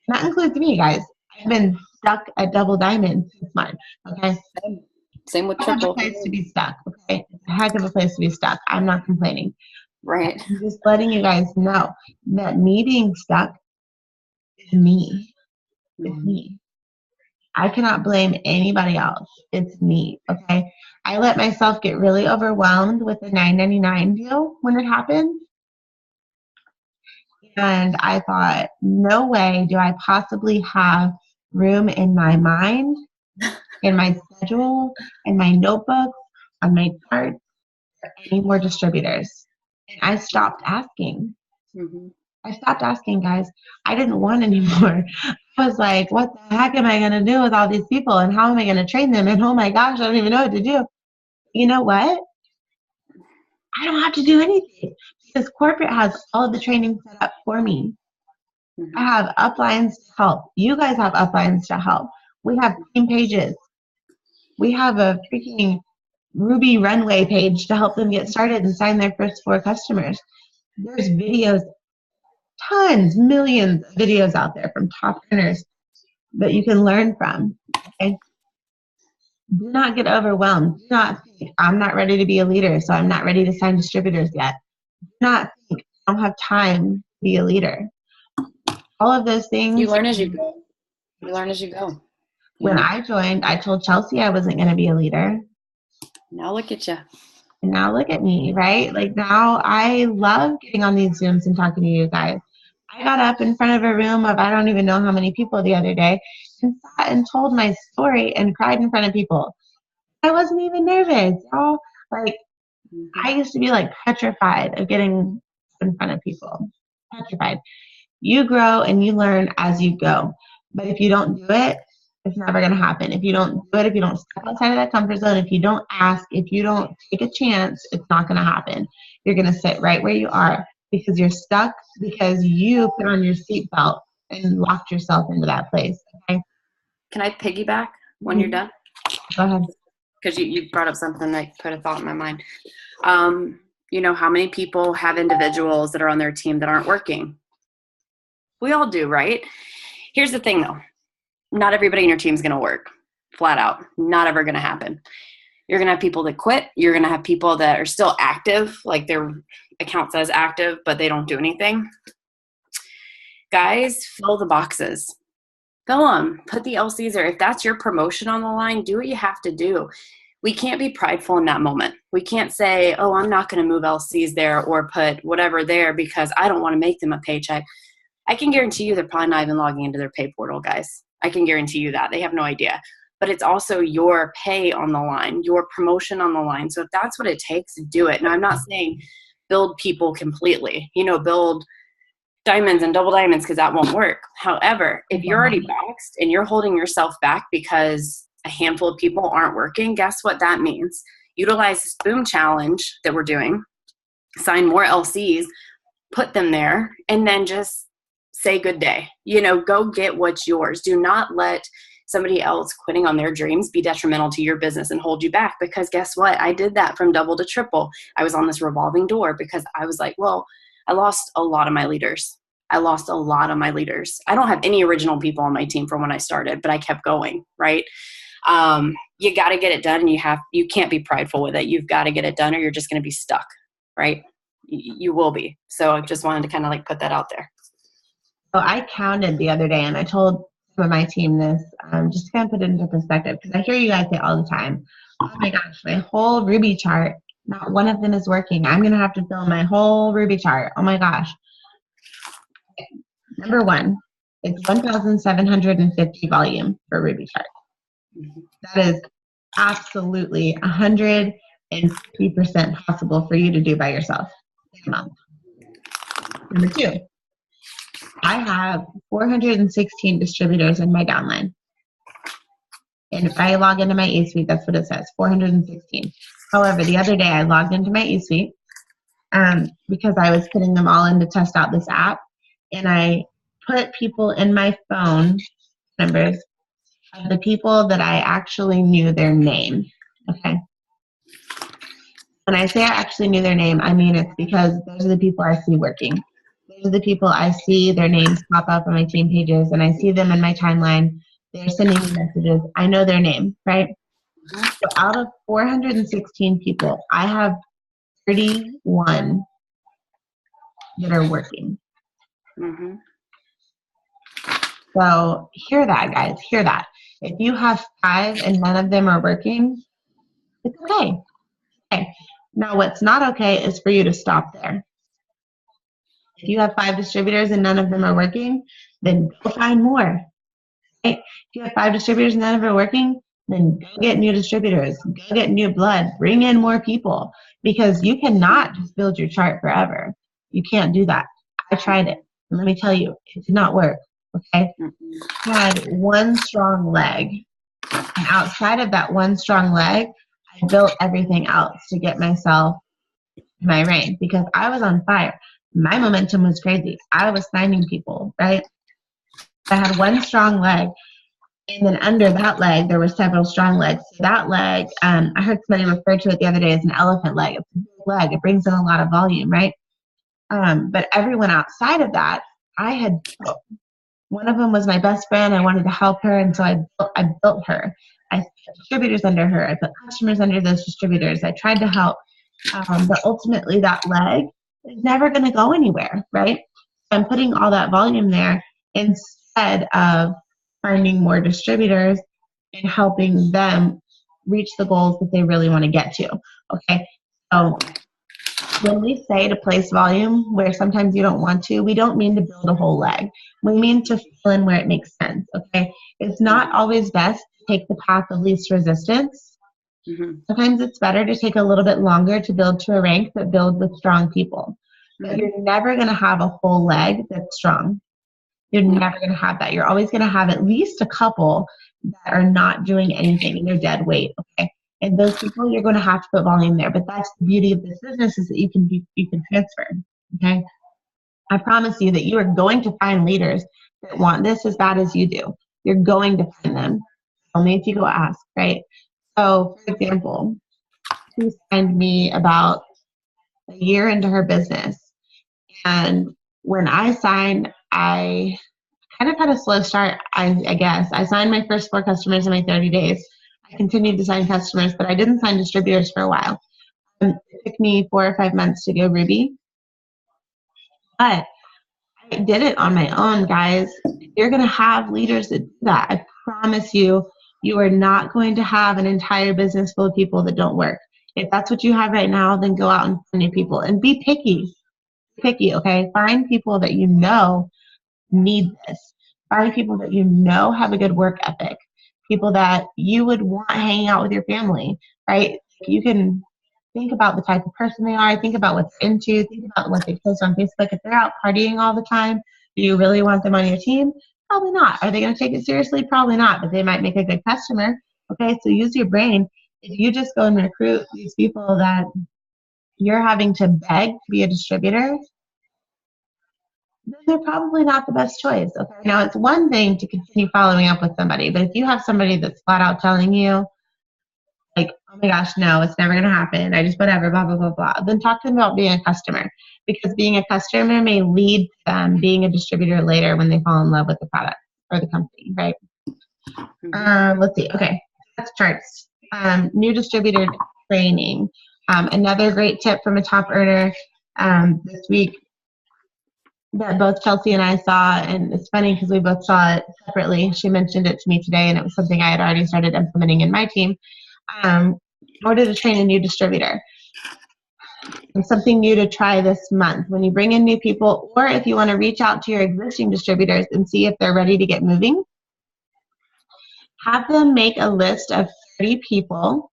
that includes me, guys. I've been stuck at Double Diamond since March. Okay? Same with It's a triple. place to be stuck. Okay? It's a heck of a place to be stuck. I'm not complaining. Right. I'm just letting you guys know that me being stuck is me. It's me. I cannot blame anybody else. It's me. Okay? I let myself get really overwhelmed with the $9.99 deal when it happened. And I thought, no way do I possibly have room in my mind, in my schedule, in my notebook, on my charts, for any more distributors. And I stopped asking. I stopped asking, guys. I didn't want any more. I was like, what the heck am I going to do with all these people? And how am I going to train them? And oh my gosh, I don't even know what to do. You know what? I don't have to do anything because corporate has all of the training set up for me. I have uplines to help. You guys have uplines to help. We have team pages. We have a freaking Ruby Runway page to help them get started and sign their first 4 customers. There's videos, tons, millions of videos out there from top earners that you can learn from. Okay? Do not get overwhelmed. Do not think, I'm not ready to be a leader, so I'm not ready to sign distributors yet. Do not think, I don't have time to be a leader. All of those things. You learn as you go. You learn as you go. When I joined, I told Chelsea I wasn't going to be a leader. Now look at you. And now look at me, right? Like now I love getting on these Zooms and talking to you guys. I got up in front of a room of I don't even know how many people the other day and sat and told my story and cried in front of people. I wasn't even nervous. Y'all. Like I used to be like petrified of getting in front of people. Petrified. You grow and you learn as you go. But if you don't do it, it's never going to happen. If you don't do it, if you don't step outside of that comfort zone, if you don't ask, if you don't take a chance, it's not going to happen. You're going to sit right where you are because you're stuck because you put on your seatbelt and locked yourself into that place. Okay? Can I piggyback when you're done? Go ahead. Because you brought up something that put a thought in my mind. You know, how many people have individuals that are on their team that aren't working? We all do, right? Here's the thing, though. Not everybody in your team is going to work. Flat out. Not ever going to happen. You're going to have people that quit. You're going to have people that are still active, like their account says active, but they don't do anything. Guys, fill the boxes. Fill them. Put the LCs there. If that's your promotion on the line, do what you have to do. We can't be prideful in that moment. We can't say, oh, I'm not going to move LCs there or put whatever there because I don't want to make them a paycheck. I can guarantee you they're probably not even logging into their pay portal, guys. I can guarantee you that. They have no idea. But it's also your pay on the line, your promotion on the line. So if that's what it takes, do it. Now, I'm not saying build people completely, build diamonds and double diamonds because that won't work. However, if you're already boxed and you're holding yourself back because a handful of people aren't working, guess what that means? Utilize this boom challenge that we're doing, sign more LCs, put them there, and then just say good day. Go get what's yours. Do not let somebody else quitting on their dreams be detrimental to your business and hold you back, because guess what? I did that from double to triple. I was on this revolving door because I was like, well, I lost a lot of my leaders. I don't have any original people on my team from when I started, but I kept going, right? You got to get it done, and you can't be prideful with it. You've got to get it done or you're just going to be stuck, right? You will be. So I just wanted to kind of put that out there. So I counted the other day, and I told some of my team this, just to kind of put it into perspective, because I hear you guys say all the time, oh my gosh, my whole Ruby chart, not one of them is working. I'm going to have to fill my whole Ruby chart. Oh my gosh. Number one, it's 1,750 volume for Ruby chart. That is absolutely 150% possible for you to do by yourself in a month. Number two, I have 416 distributors in my downline. And if I log into my eSuite, that's what it says, 416. However, the other day I logged into my eSuite because I was putting them all in to test out this app. And I put people in my phone numbers of the people that I actually knew their name. Okay. When I say I actually knew their name, I mean it's because those are the people I see working. Those are the people I see their names pop up on my team pages, and I see them in my timeline. They're sending me messages. I know their name, right? So out of 416 people, I have 31 that are working. Mm-hmm. So hear that, guys. Hear that. If you have 5 and none of them are working, it's okay. Okay. Now, what's not okay is for you to stop there. If you have 5 distributors and none of them are working, then go find more. Right? If you have 5 distributors and none of them are working, then go get new distributors, go get new blood, bring in more people, because you cannot just build your chart forever. You can't do that. I tried it. And let me tell you, it did not work. Okay? I had one strong leg. And outside of that one strong leg, I built everything else to get myself my rank because I was on fire. My momentum was crazy. I was signing people, right? I had one strong leg, and then under that leg, there were several strong legs. So that leg, I heard somebody refer to it the other day as an elephant leg. It's a big leg. It brings in a lot of volume, right? But everyone outside of that, I had built. One of them was my best friend. I wanted to help her, and so I built her. I put distributors under her. I put customers under those distributors. I tried to help. But ultimately, that leg is never going to go anywhere, right? I'm putting all that volume there instead of finding more distributors and helping them reach the goals that they really want to get to, okay? So when we say to place volume where sometimes you don't want to, we don't mean to build a whole leg. We mean to fill in where it makes sense, okay? It's not always best to take the path of least resistance. Mm-hmm. Sometimes it's better to take a little bit longer to build to a rank, but build with strong people. But you're never going to have a whole leg that's strong. You're never going to have that. You're always going to have at least a couple that are not doing anything and they're dead weight, okay? And those people, you're going to have to put volume there. But that's the beauty of this business is that you can transfer, okay? I promise you that you are going to find leaders that want this as bad as you do. You're going to find them. Only if you go ask, right? So, for example, she signed me about a year into her business. And when I signed, I kind of had a slow start, I guess. I signed my first 4 customers in my 30 days. I continued to sign customers, but I didn't sign distributors for a while. It took me 4 or 5 months to go Ruby. But I did it on my own, guys. You're going to have leaders that do that. I promise you, you are not going to have an entire business full of people that don't work. If that's what you have right now, then go out and find new people. And be picky. Picky, okay? Find people that you know need this. Find people that you know have a good work ethic. People that you would want hanging out with your family, right? You can think about the type of person they are. Think about what they're into. Think about what they post on Facebook. If they're out partying all the time, do you really want them on your team? Probably not. Are they going to take it seriously? Probably not, but they might make a good customer. Okay, so use your brain. If you just go and recruit these people that you're having to beg to be a distributor, then they're probably not the best choice. Okay, now it's one thing to continue following up with somebody, but if you have somebody that's flat out telling you, like, oh my gosh, no, it's never going to happen, I just whatever, blah, blah, blah, blah, then talk to them about being a customer, because being a customer may lead to them being a distributor later when they fall in love with the product or the company, right? Let's see. Okay, that's charts. New distributor training. Another great tip from a top earner this week that both Chelsea and I saw, and it's funny because we both saw it separately. She mentioned it to me today, and it was something I had already started implementing in my team. In order to train a new distributor, and something new to try this month, when you bring in new people, or if you want to reach out to your existing distributors and see if they're ready to get moving, have them make a list of 30 people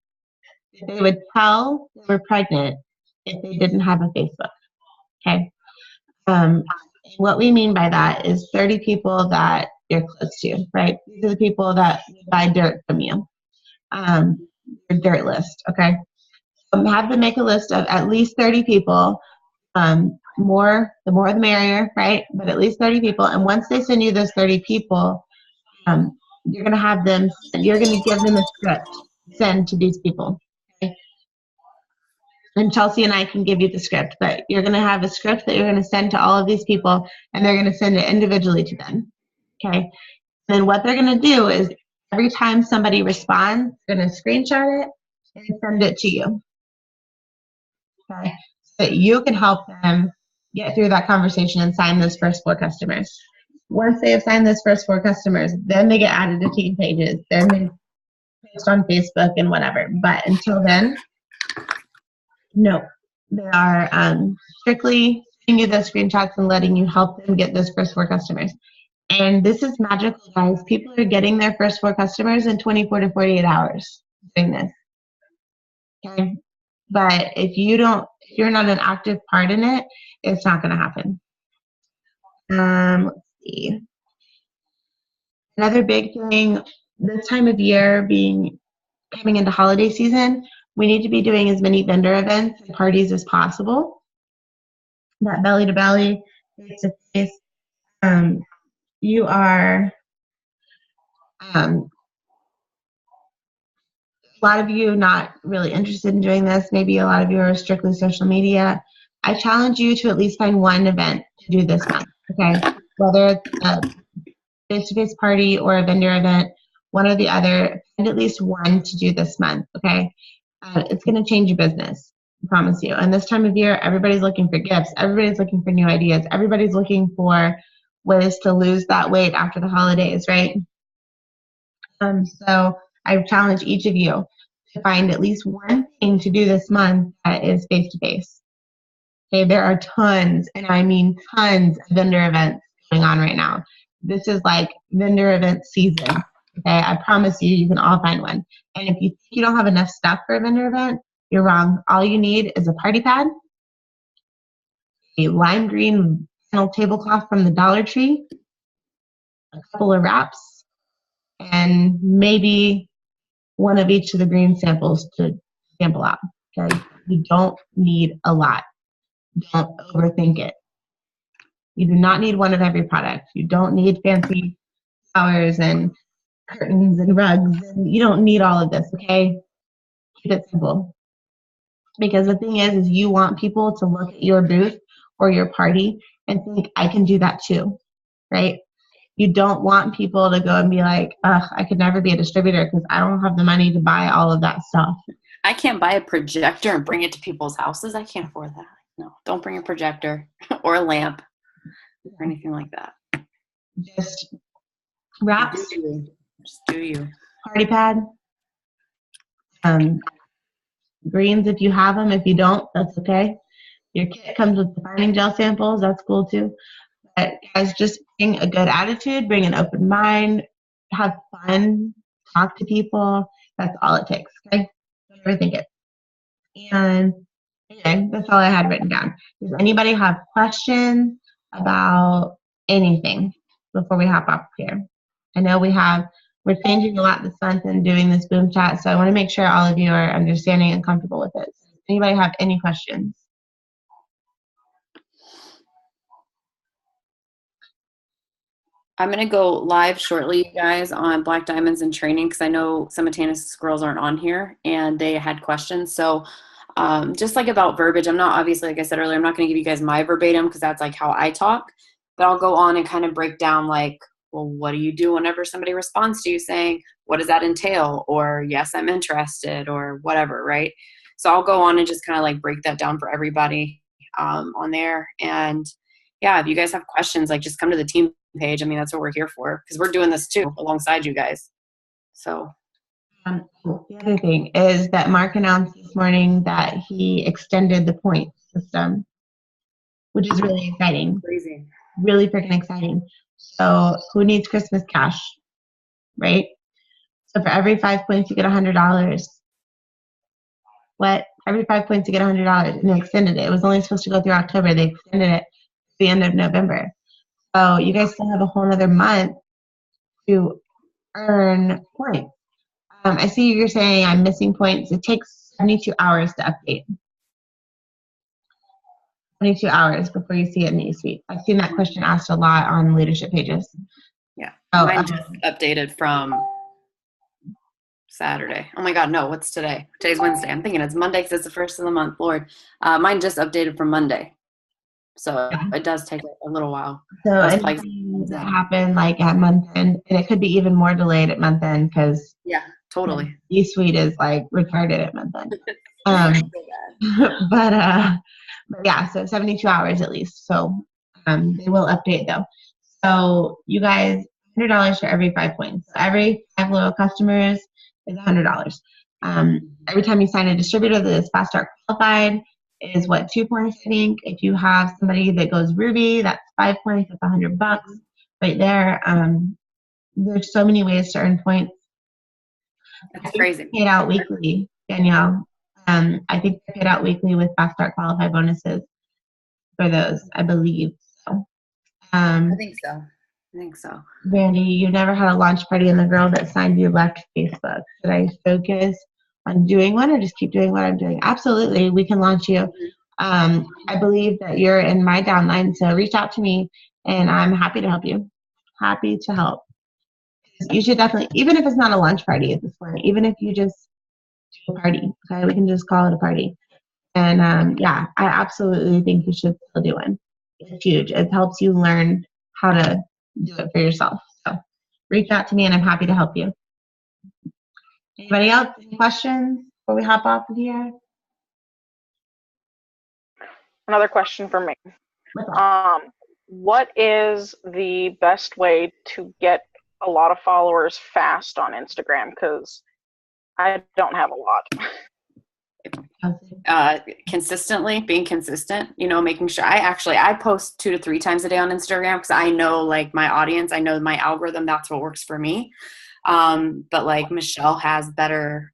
that they would tell they were pregnant if they didn't have a Facebook. Okay. What we mean by that is 30 people that you're close to, right? These are the people that buy dirt from you. Your dirt list, okay? Have them make a list of at least 30 people. The more the merrier, right? But at least 30 people. And once they send you those 30 people, you're going to have them, you're going to give them a script to send to these people. Okay? and Chelsea and I can give you the script, but you're going to have a script that you're going to send to all of these people, and they're going to send it individually to them. Okay. And what they're going to do is every time somebody responds, they're going to screenshot it and send it to you. Okay. So that you can help them get through that conversation and sign those first 4 customers. Once they have signed those first 4 customers, then they get added to team pages. Then they post on Facebook and whatever. But until then, no. They are strictly sending you those screenshots and letting you help them get those first 4 customers. And this is magical, guys. People are getting their first 4 customers in 24 to 48 hours doing this. Okay? But if you're not an active part in it, it's not going to happen. Let's see. Another big thing this time of year, coming into holiday season, we need to be doing as many vendor events and parties as possible. That belly to belly, face to face. You are, a lot of you not really interested in doing this. Maybe a lot of you are strictly social media. I challenge you to at least find one event to do this month, okay? Whether it's a face-to-face party or a vendor event, one or the other, find at least one to do this month, okay? It's going to change your business, I promise you. And this time of year, everybody's looking for gifts. Everybody's looking for new ideas. Everybody's looking for ways to lose that weight after the holidays, right? So I challenge each of you to find at least one thing to do this month that is face-to-face. Okay, there are tons, and I mean tons, of vendor events going on right now. This is like vendor event season. Okay, I promise you, you can all find one. And if you think you don't have enough stuff for a vendor event, you're wrong. All you need is a party pad, a lime green vinyl tablecloth from the Dollar Tree, a couple of wraps, and maybe one of each of the green samples to sample out. Okay, you don't need a lot. Don't overthink it. You do not need one of every product. You don't need fancy flowers and curtains and rugs. And you don't need all of this, okay? Keep it simple. Because the thing is you want people to look at your booth or your party and think, I can do that too, right? You don't want people to go and be like, ugh, I could never be a distributor because I don't have the money to buy all of that stuff. I can't buy a projector and bring it to people's houses. I can't afford that. No, don't bring a projector or a lamp or anything like that. Just wraps. Just do you. Party pad. Greens if you have them. If you don't, that's okay. Your kit comes with defining gel samples. That's cool too. But guys, just bring a good attitude, bring an open mind, have fun, talk to people. That's all it takes, okay? Don't overthink it. And okay, that's all I had written down. Does anybody have questions about anything before we hop off here? I know we're changing a lot this month and doing this boom chat, so I want to make sure all of you are understanding and comfortable with it. Anybody have any questions? I'm going to go live shortly, you guys, on Black Diamonds and Training because I know some of Tanis' girls aren't on here and they had questions. So just like about verbiage, I'm not, obviously, like I said earlier, I'm not going to give you guys my verbatim because that's like how I talk. But I'll go on and kind of break down like, well, what do you do whenever somebody responds to you saying, what does that entail? Or yes, I'm interested or whatever, right? So I'll go on and just kind of like break that down for everybody on there. And yeah, if you guys have questions, like just come to the team page. I mean, that's what we're here for because we're doing this too alongside you guys. So the other thing is that Mark announced this morning that he extended the point system, which is really exciting. crazy. Really freaking exciting. So who needs Christmas cash, right? So for every 5 points, you get $100. What? Every 5 points, you get $100. And they extended it. It was only supposed to go through October. They extended it to the end of November. So you guys still have a whole other month to earn points. I see you're saying I'm missing points. It takes 72 hours to update. 22 hours before you see it in the e-suite. I've seen that question asked a lot on leadership pages. Yeah. Oh, Mine just updated from Saturday. Oh my God, no, what's today? Today's Wednesday. I'm thinking it's Monday because it's the first of the month. Lord, mine just updated from Monday. So it does take a little while. So anything that happened like at month end, and it could be even more delayed at month end because totally. E-Suite is like retarded at month end. But yeah, so 72 hours at least. So they will update though. So you guys, $100 for every 5 points. So every 5 loyal customers is $100. Every time you sign a distributor that is Fast Start qualified is what, 2 points, I think. If you have somebody that goes Ruby, that's 5 points. That's $100 right there. There's so many ways to earn points. That's crazy. Paid out weekly, Danielle. I think they're paid out weekly with Fast Start qualified bonuses for those, I believe. So, I think so. Brandy, you never had a launch party and the girl that signed you left Facebook. Should I focus on doing one or just keep doing what I'm doing? Absolutely, we can launch you. I believe that you're in my downline, so reach out to me and I'm happy to help you. Happy to help. You should definitely, even if it's not a launch party at this point, even if you just do a party, okay, we can just call it a party. And yeah, I absolutely think you should still do one. It's huge. It helps you learn how to do it for yourself. So reach out to me and I'm happy to help you. Anybody else? Any questions before we hop off of here? Another question for me. What is the best way to get a lot of followers fast on Instagram? Because I don't have a lot. Consistently being consistent, making sure I post 2 to 3 times a day on Instagram because I know like my audience, I know my algorithm, that's what works for me. But like Michelle has better,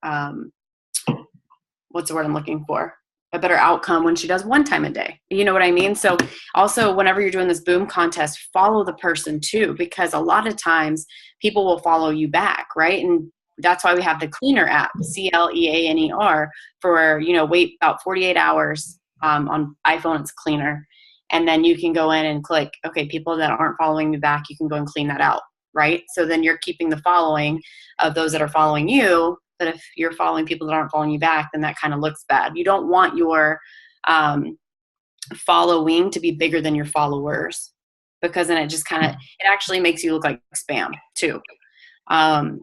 what's the word I'm looking for? A better outcome when she does 1 time a day. You know what I mean? So also whenever you're doing this boom contest, follow the person too, because a lot of times people will follow you back, right? And that's why we have the Cleaner app, CLEANER, for, wait about 48 hours on iPhone, it's Cleaner. And then you can go in and click, okay, people that aren't following me back, you can go and clean that out, right? So then you're keeping the following of those that are following you. But if you're following people that aren't following you back, then that kind of looks bad. You don't want your following to be bigger than your followers, because then it just it actually makes you look like spam too.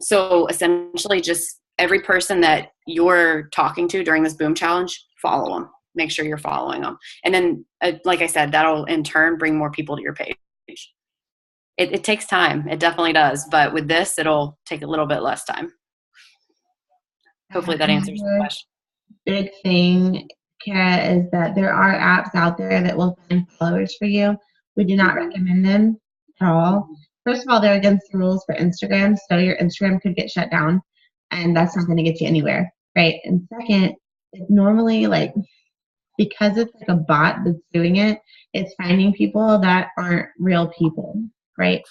So essentially just every person that you're talking to during this boom challenge, follow them, make sure you're following them. And then, like I said, that'll in turn bring more people to your page. It takes time. It definitely does. But with this, it'll take a little bit less time. Hopefully that answers the question. Big thing, Kara, is that there are apps out there that will find followers for you. We do not recommend them at all. First of all, they're against the rules for Instagram, so your Instagram could get shut down, and that's not going to get you anywhere, right? And second, it's normally like, because it's like a bot that's doing it, it's finding people that aren't real people, right?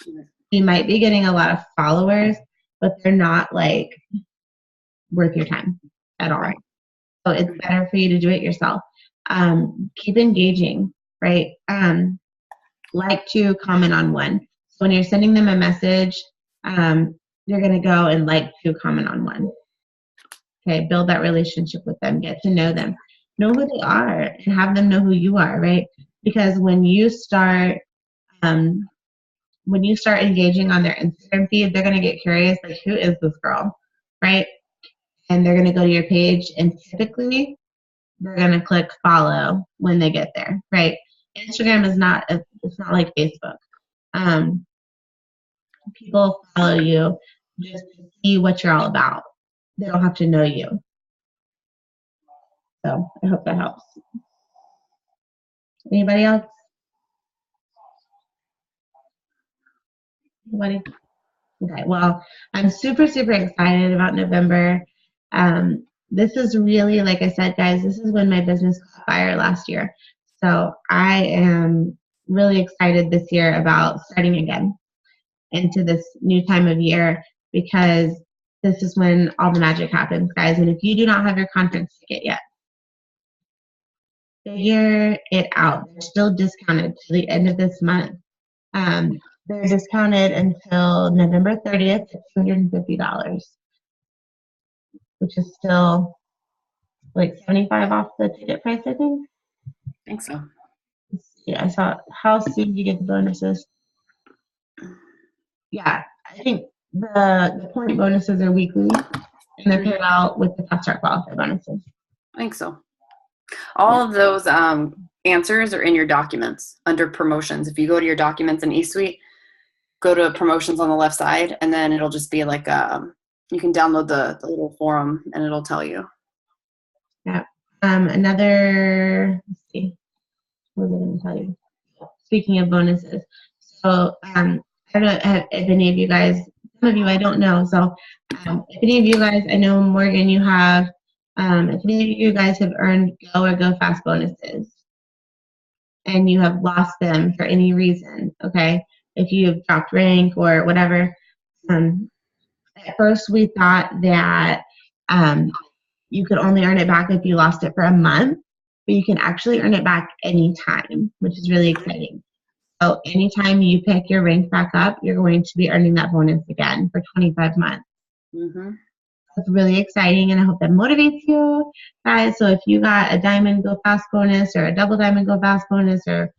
You might be getting a lot of followers, but they're not like worth your time at all. Right. So it's better for you to do it yourself. Keep engaging, right? Like to comment on one. So when you're sending them a message, you're going to go and like to comment on one. Okay, build that relationship with them, get to know them, know who they are, and have them know who you are, right? Because when you start engaging on their Instagram feed, they're going to get curious, like, who is this girl, right? And they're going to go to your page, and typically they're going to click follow when they get there, right? Instagram is not, it's not like Facebook. People follow you just to see what you're all about. They don't have to know you. So I hope that helps. Anybody else? Anybody? Okay, well, I'm super, super excited about November. This is really, like I said, guys, this is when my business caught fire last year. So I am really excited this year about starting again into this new time of year, because this is when all the magic happens, guys. And if you do not have your conference ticket yet, figure it out. They're still discounted to the end of this month. They're discounted until November 30th at $250. which is still like 75 off the ticket price, I think. I think so. Yeah, I saw. How soon do you get the bonuses? Yeah, I think the point bonuses are weekly, and they're paid out with the Fast Start Qualified bonuses. I think so. All of those answers are in your documents under promotions. If you go to your documents in eSuite, go to promotions on the left side, and then it'll just be like you can download the little forum, and it'll tell you. Yeah. Another. Let's see. What was I going to tell you? Speaking of bonuses, so I don't know if any of you guys, some of you I don't know. So if any of you guys, I know Morgan, you have. If any of you guys have earned Go or Go Fast bonuses, and you have lost them for any reason, okay? If you've dropped rank or whatever, at first we thought that you could only earn it back if you lost it for a month, but you can actually earn it back anytime, which is really exciting. So anytime you pick your rank back up, you're going to be earning that bonus again for 25 months. Mm-hmm. It's really exciting, and I hope that motivates you guys. So if you got a Diamond Go Fast bonus or a Double Diamond Go Fast bonus or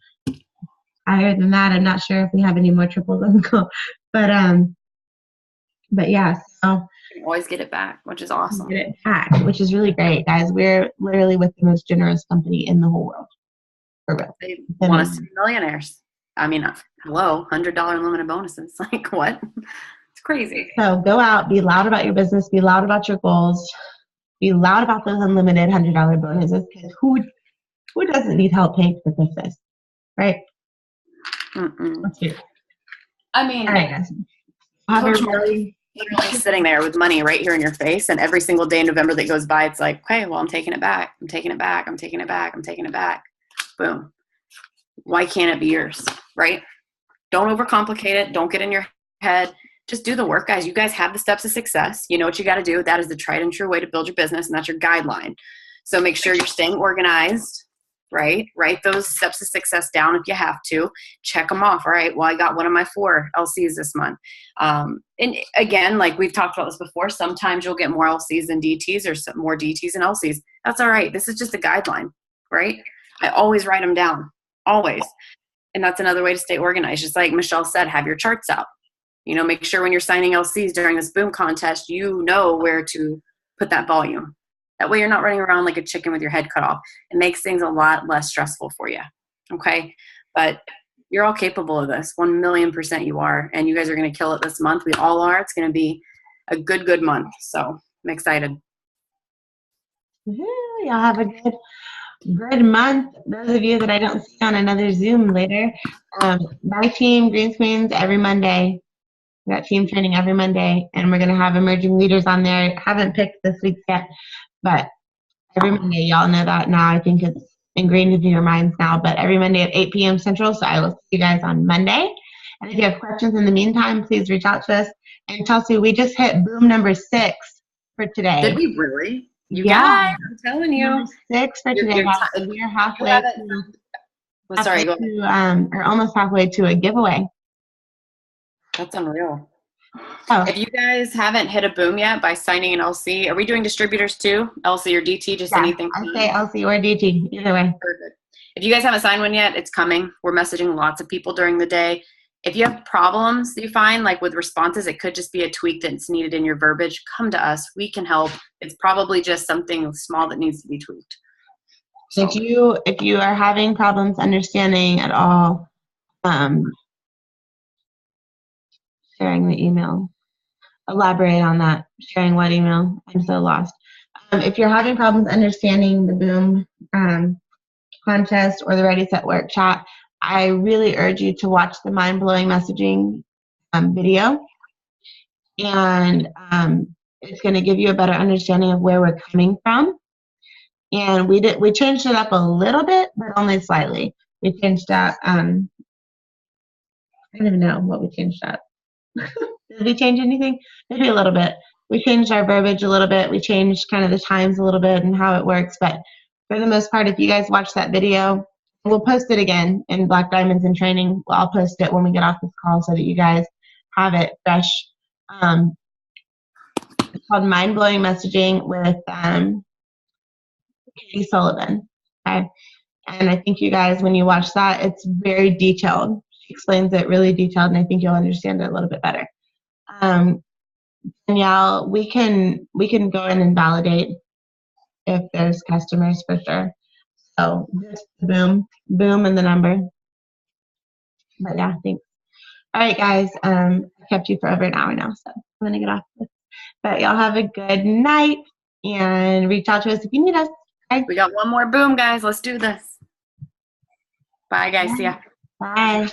higher than that, I'm not sure if we have any more triples on the go. But yeah, so You can always get it back, which is awesome. get it back, which is really great, guys. We're literally with the most generous company in the whole world. For real. They want us to be millionaires. I mean, hello, $100 unlimited bonuses. Like what? It's crazy. So go out, be loud about your business, be loud about your goals, be loud about those unlimited $100 bonuses. Because who doesn't need help paying for Christmas, right? Let's do it. I mean, All right, guys. Have a Coach really literally sitting there with money right here in your face, and every single day in November that goes by, it's like, okay, well, I'm taking it back. I'm taking it back. I'm taking it back. I'm taking it back. Boom. Why can't it be yours, right? Don't overcomplicate it. Don't get in your head. Just do the work, guys. You guys have the steps of success. You know what you got to do. That is the tried and true way to build your business, and that's your guideline. So make sure you're staying organized, right? Write those steps of success down if you have to. Check them off. All right, well, I got one of my 4 LCs this month. And again, like we've talked about this before, sometimes you'll get more LCs than DTs or some more DTs and LCs. That's all right. This is just a guideline, right? I always write them down, always. And that's another way to stay organized. Just like Michelle said, have your charts out. You know, make sure when you're signing LCs during this boom contest, you know where to put that volume. That way you're not running around like a chicken with your head cut off. It makes things a lot less stressful for you, okay? But you're all capable of this. 1,000,000% you are, and you guys are going to kill it this month. We all are. It's going to be a good month, so I'm excited. Y'all have a good month. Those of you that I don't see on another Zoom later, my team, Green Screens, every Monday. We got team training every Monday, and we're going to have emerging leaders on there. Haven't picked this week yet, but every Monday, y'all know that now. I think it's ingrained into your minds now, but every Monday at 8 p.m. Central, so I will see you guys on Monday. And if you have questions in the meantime, please reach out to us. And Chelsea, we just hit boom number 6 for today. Did we really? You Yeah. guys, I'm telling you. Number 6 for today, guys. So we're halfway or almost halfway to a giveaway. That's unreal. Oh. If you guys haven't hit a boom yet by signing an LC, are we doing distributors too? LC or DT, just anything? I say LC or DT, either way. Perfect. If you guys haven't signed one yet, it's coming. We're messaging lots of people during the day. If you have problems that you find, like with responses, it could just be a tweak that's needed in your verbiage. Come to us. We can help. It's probably just something small that needs to be tweaked. So. If you are having problems understanding at all, sharing the email. Elaborate on that. Sharing what email? I'm so lost. If you're having problems understanding the boom contest or the Ready Set Work chat, I really urge you to watch the Mind Blowing Messaging video, and it's going to give you a better understanding of where we're coming from. And we changed it up a little bit, but only slightly. We changed up. I don't even know what we changed up. Did we change anything? Maybe a little bit. We changed our verbiage a little bit. We changed kind of the times a little bit and how it works. But for the most part, if you guys watch that video, we'll post it again in Black Diamonds in Training. I'll post it when we get off this call so that you guys have it fresh. called Mind Blowing Messaging with Katie Sullivan. Okay. And I think you guys, when you watch that, it's very detailed. She explains it really detailed, and I think you'll understand it a little bit better. Danielle, we can go in and validate if there's customers for sure. So just boom and the number. But yeah, thanks. All right, guys. I kept you for over an hour now, so I'm gonna get off this. But y'all have a good night and reach out to us if you need us. Okay? We got one more boom, guys. Let's do this. Bye, guys. See ya. Bye.